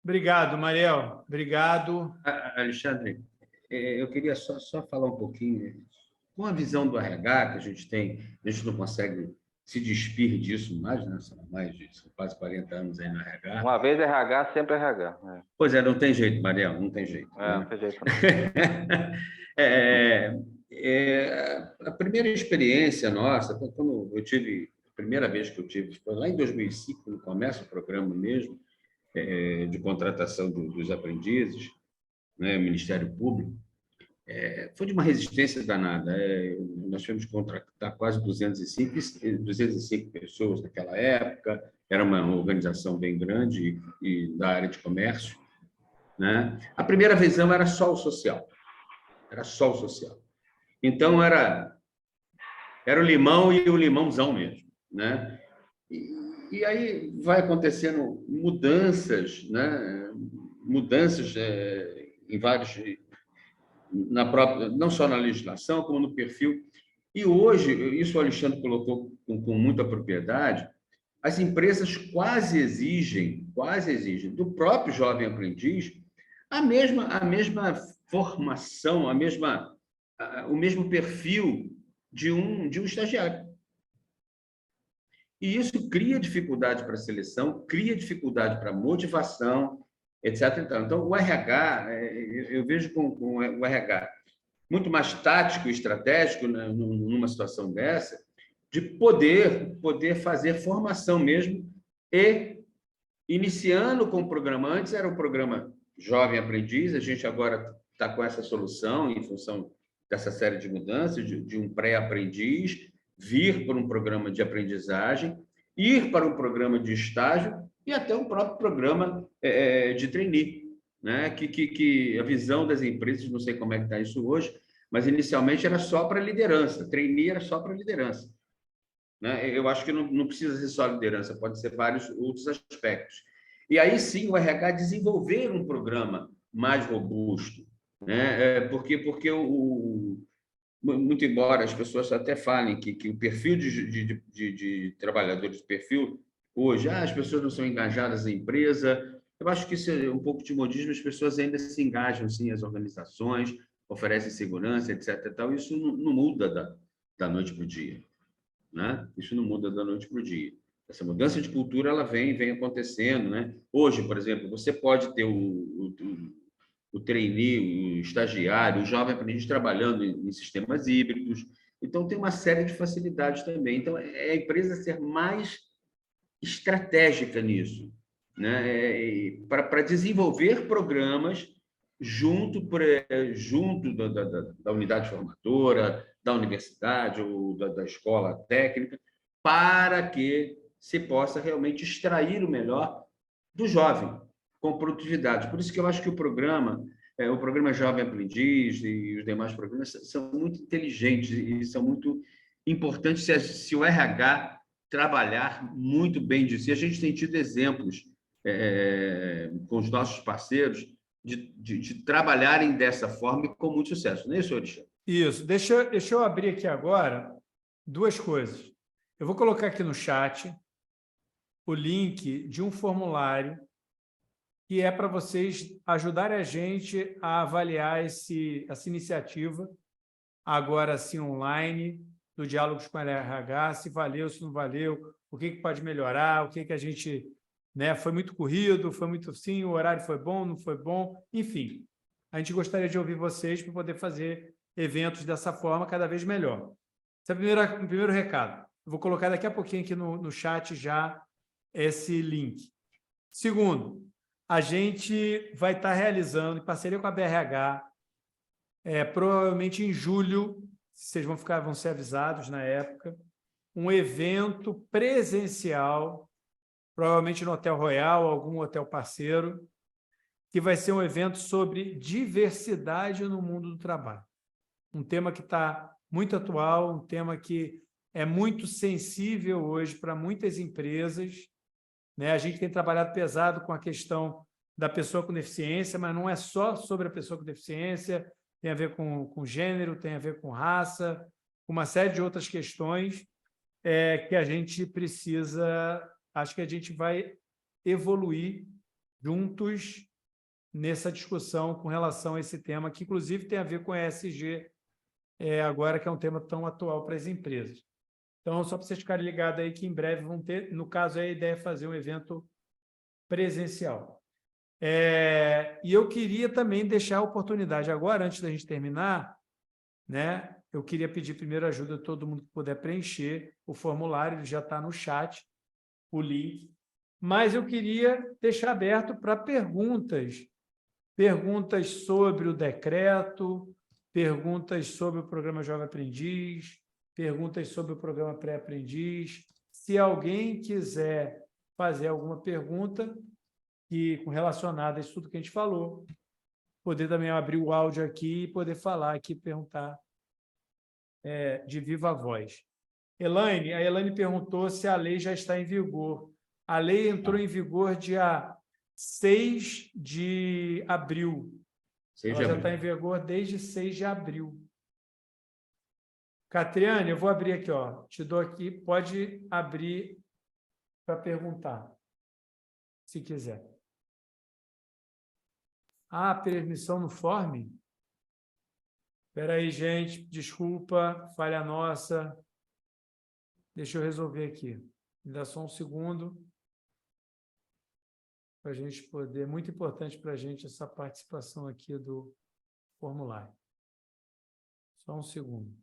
Obrigado, Mariel. Obrigado. Alexandre, eu queria só falar um pouquinho. Com a visão do RH que a gente não consegue se despir disso mais, né? São quase 40 anos aí no RH. Uma vez RH, sempre RH. Pois é, não tem jeito, Mariel, não tem jeito. Não tem jeito não. A primeira experiência nossa, quando eu tive... A primeira vez que eu tive foi lá em 2005, no começo do programa mesmo, de contratação dos aprendizes, né, Ministério Público. Foi de uma resistência danada. Nós tivemos que contratar quase 205 pessoas naquela época, era uma organização bem grande e da área de comércio, né? A primeira visão era só o social. Então, era o limão e o limãozão mesmo, né? E aí vai acontecendo mudanças, né? Mudanças em vários, na própria, não só na legislação, como no perfil. E hoje, isso o Alexandre colocou com muita propriedade, as empresas quase exigem do próprio jovem aprendiz a mesma formação, o mesmo perfil de um estagiário. E isso cria dificuldade para a seleção, cria dificuldade para a motivação, etc. Então, o RH, eu vejo com o RH muito mais tático e estratégico, né, numa situação dessa, de poder fazer formação mesmo, e iniciando com o programa. Antes era o programa Jovem Aprendiz, a gente agora está com essa solução em função dessa série de mudanças, de um pré-aprendiz vir para um programa de aprendizagem, ir para um programa de estágio e até um próprio programa de trainee, né? Que a visão das empresas, não sei como é que está isso hoje, mas inicialmente era só para liderança, trainee era só para liderança, né? Eu acho que não precisa ser só liderança, pode ser vários outros aspectos. E aí sim o RH desenvolver um programa mais robusto, né? Porque muito embora as pessoas até falem que o perfil de trabalhadores, perfil hoje, as pessoas não são engajadas na empresa, eu acho que isso é um pouco de modismo, as pessoas ainda se engajam, sim, as organizações, oferecem segurança, etc. E tal. Isso não muda da noite para o dia, né? Isso não muda da noite para o dia. Essa mudança de cultura ela vem acontecendo, né? Hoje, por exemplo, você pode ter o trainee, o estagiário, o jovem aprendiz trabalhando em sistemas híbridos. Então, tem uma série de facilidades também. Então, é a empresa ser mais estratégica nisso, né? Para desenvolver programas junto da unidade formadora, da universidade ou da escola técnica, para que se possa realmente extrair o melhor do jovem, com produtividade. Por isso que eu acho que o programa Jovem Aprendiz e os demais programas são muito inteligentes e são muito importantes se o RH trabalhar muito bem disso. E a gente tem tido exemplos com os nossos parceiros de trabalharem dessa forma e com muito sucesso. Não é isso, Alexandre? Isso. Deixa eu abrir aqui agora duas coisas. Eu vou colocar aqui no chat o link de um formulário que é para vocês ajudarem a gente a avaliar essa iniciativa, agora sim online, do Diálogos com a RH, se valeu, se não valeu, o que pode melhorar, o que a gente... né, foi muito corrido, foi muito sim, o horário foi bom, não foi bom, enfim. A gente gostaria de ouvir vocês para poder fazer eventos dessa forma cada vez melhor. Esse é o primeiro recado. Eu vou colocar daqui a pouquinho aqui no chat já esse link. Segundo, a gente vai estar realizando, em parceria com a BRH, provavelmente em julho, vocês vão ser avisados na época, um evento presencial, provavelmente no Hotel Royal, algum hotel parceiro, que vai ser um evento sobre diversidade no mundo do trabalho. Um tema que está muito atual, um tema que é muito sensível hoje para muitas empresas, né? A gente tem trabalhado pesado com a questão da pessoa com deficiência, mas não é só sobre a pessoa com deficiência, tem a ver com gênero, tem a ver com raça, com uma série de outras questões que a gente precisa... Acho que a gente vai evoluir juntos nessa discussão com relação a esse tema, que inclusive tem a ver com a ESG, agora que é um tema tão atual para as empresas. Então, só para vocês ficarem ligados aí que em breve vão ter, no caso, a ideia é fazer um evento presencial. E eu queria também deixar a oportunidade agora, antes da gente terminar, né? Eu queria pedir primeiro ajuda a todo mundo que puder preencher o formulário, ele já está no chat, o link, mas eu queria deixar aberto para perguntas sobre o decreto, perguntas sobre o programa Jovem Aprendiz, perguntas sobre o programa Pré-Aprendiz. Se alguém quiser fazer alguma pergunta relacionada a isso tudo que a gente falou, poder também abrir o áudio aqui e poder falar aqui, perguntar de viva voz. A Elaine perguntou se a lei já está em vigor. A lei entrou em vigor dia 6 de abril. Ela já está em vigor desde 6 de abril. Catriane, eu vou abrir aqui, ó. Te dou aqui, pode abrir para perguntar, se quiser. Ah, permissão no form? Espera aí, gente, desculpa, falha nossa. Deixa eu resolver aqui. Me dá só um segundo para a gente poder... Muito importante para a gente essa participação aqui do formulário. Só um segundo.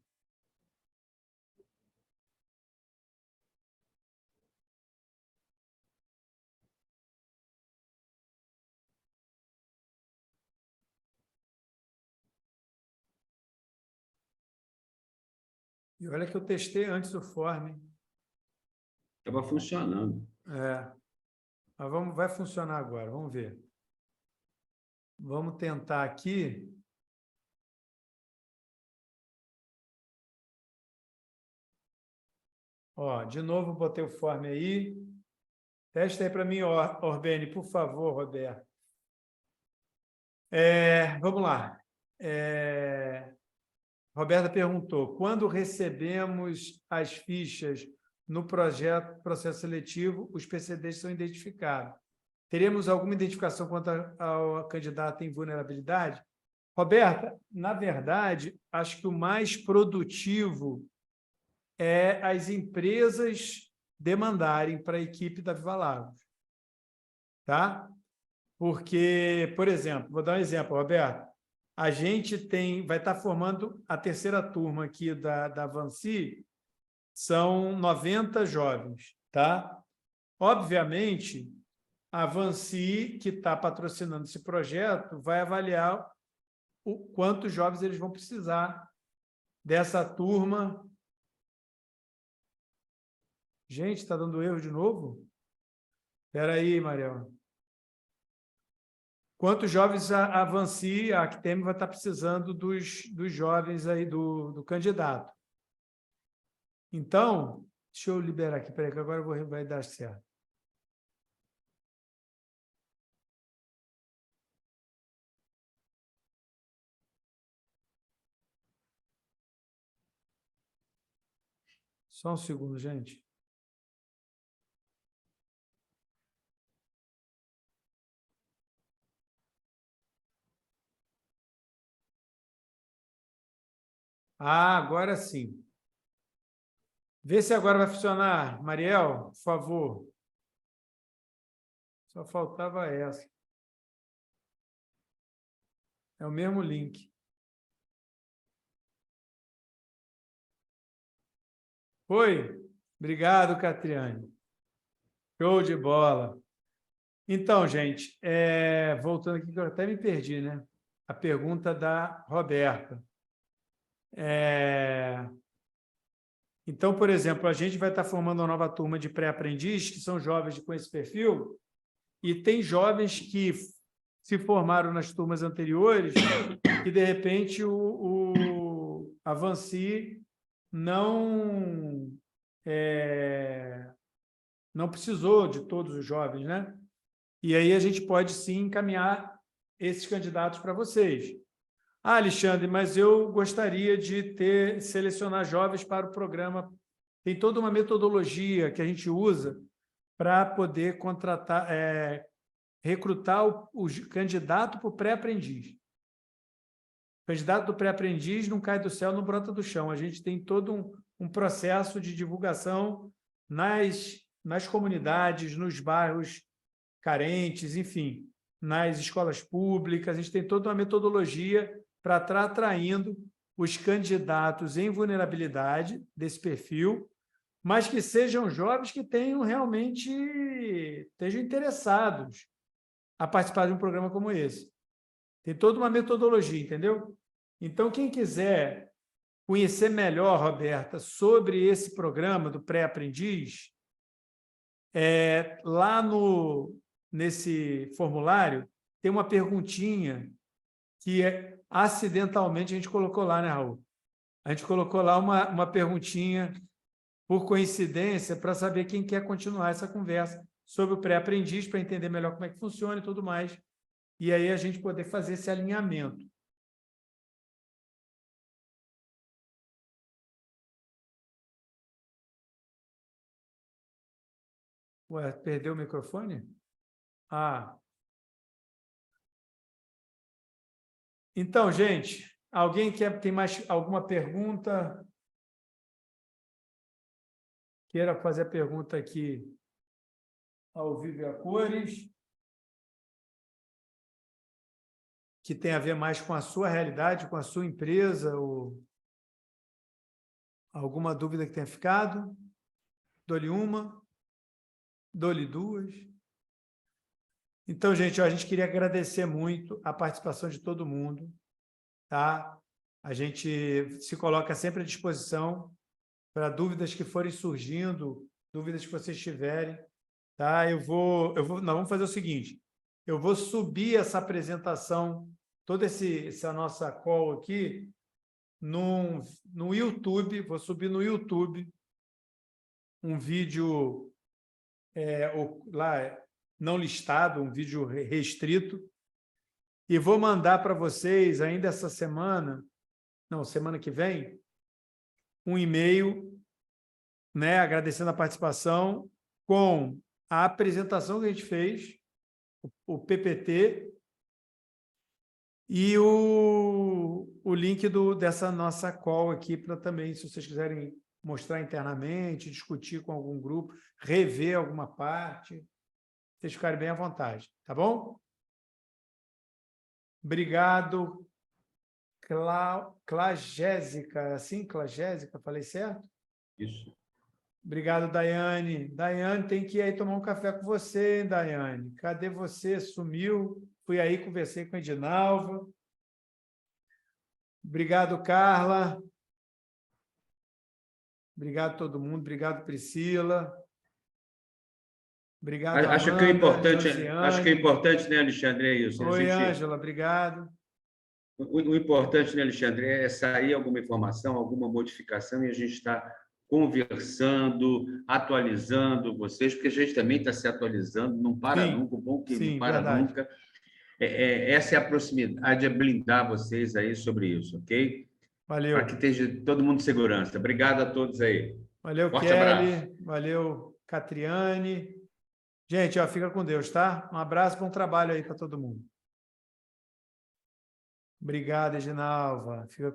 E olha que eu testei antes o form. Estava funcionando. Mas vai funcionar agora, vamos ver. Vamos tentar aqui. Ó, de novo, botei o form aí. Testa aí para mim, Orbene, por favor, Roberto. Vamos lá. Roberta perguntou, quando recebemos as fichas no processo seletivo, os PCDs são identificados. Teremos alguma identificação quanto ao candidato em vulnerabilidade? Roberta, na verdade, acho que o mais produtivo é as empresas demandarem para a equipe da Viva Lagos. Tá? Porque, por exemplo, vou dar um exemplo, Roberto. A gente vai estar formando a terceira turma aqui da Vansi, são 90 jovens, tá? Obviamente, a Vansi, que está patrocinando esse projeto, vai avaliar o quantos jovens eles vão precisar dessa turma. Gente, está dando erro de novo? Espera aí, Mariel. Quantos jovens a Vansi, a Actem, vai estar precisando dos jovens aí, do candidato? Então, deixa eu liberar aqui, peraí, que agora vai dar certo. Só um segundo, gente. Ah, agora sim. Vê se agora vai funcionar. Mariel, por favor. Só faltava essa. É o mesmo link. Foi? Obrigado, Catriane. Show de bola. Então, gente, voltando aqui, que eu até me perdi, né? A pergunta da Roberta. Então, por exemplo, a gente vai estar formando uma nova turma de pré-aprendiz, que são jovens com esse perfil, e tem jovens que se formaram nas turmas anteriores e, de repente, a Vansi não precisou de todos os jovens, né? E aí a gente pode, sim, encaminhar esses candidatos para vocês. Ah, Alexandre, mas eu gostaria de selecionar jovens para o programa. Tem toda uma metodologia que a gente usa para poder contratar, recrutar o candidato para o pré-aprendiz. O candidato do pré-aprendiz não cai do céu, não brota do chão. A gente tem todo um processo de divulgação nas comunidades, nos bairros carentes, enfim, nas escolas públicas. A gente tem toda uma metodologia para estar atraindo os candidatos em vulnerabilidade desse perfil, mas que sejam jovens que estejam interessados a participar de um programa como esse. Tem toda uma metodologia, entendeu? Então, quem quiser conhecer melhor, Roberta, sobre esse programa do pré-aprendiz, lá nesse formulário tem uma perguntinha que acidentalmente a gente colocou lá, né, Raul? A gente colocou lá uma perguntinha por coincidência para saber quem quer continuar essa conversa sobre o pré-aprendiz, para entender melhor como é que funciona e tudo mais. E aí a gente poder fazer esse alinhamento. Ué, perdeu o microfone? Ah. Então, gente, alguém tem mais alguma pergunta? Queira fazer a pergunta aqui ao vivo e a cores, que tem a ver mais com a sua realidade, com a sua empresa, ou alguma dúvida que tenha ficado? Dou-lhe uma, dou-lhe duas. Então, gente, a gente queria agradecer muito a participação de todo mundo, tá? A gente se coloca sempre à disposição para dúvidas que forem surgindo, dúvidas que vocês tiverem, tá? Nós vamos fazer o seguinte, eu vou subir essa apresentação, toda essa nossa call aqui, no YouTube, vou subir no YouTube um vídeo lá não listado, um vídeo restrito, e vou mandar para vocês ainda essa semana, não, semana que vem, um e-mail, né, agradecendo a participação, com a apresentação que a gente fez, o PPT, e o link dessa nossa call aqui, para também, se vocês quiserem mostrar internamente, discutir com algum grupo, rever alguma parte, vocês ficarem bem à vontade, tá bom? Obrigado, Clagésica, assim, Clagésica, falei certo? Isso. Obrigado, Daiane. Daiane, tem que ir aí tomar um café com você, hein, Daiane? Cadê você? Sumiu. Fui aí, conversei com a Edinalva. Obrigado, Carla. Obrigado a todo mundo. Obrigado, Priscila. Obrigado, Acho Amanda, que Josiane. é importante, né, Alexandre, é isso. Oi, Ângela, obrigado. O importante, né, Alexandre, é sair alguma informação, alguma modificação e a gente está conversando, atualizando vocês, porque a gente também está se atualizando, não para nunca, o bom que não para nunca. Essa é a proximidade, é blindar vocês aí sobre isso, ok? Valeu. Para que esteja todo mundo em segurança. Obrigado a todos aí. Valeu, Forte Kelly. abraço. Valeu, Catriane. Gente, ó, fica com Deus, tá? Um abraço, bom trabalho aí para todo mundo. Obrigado, Edinalva. Fica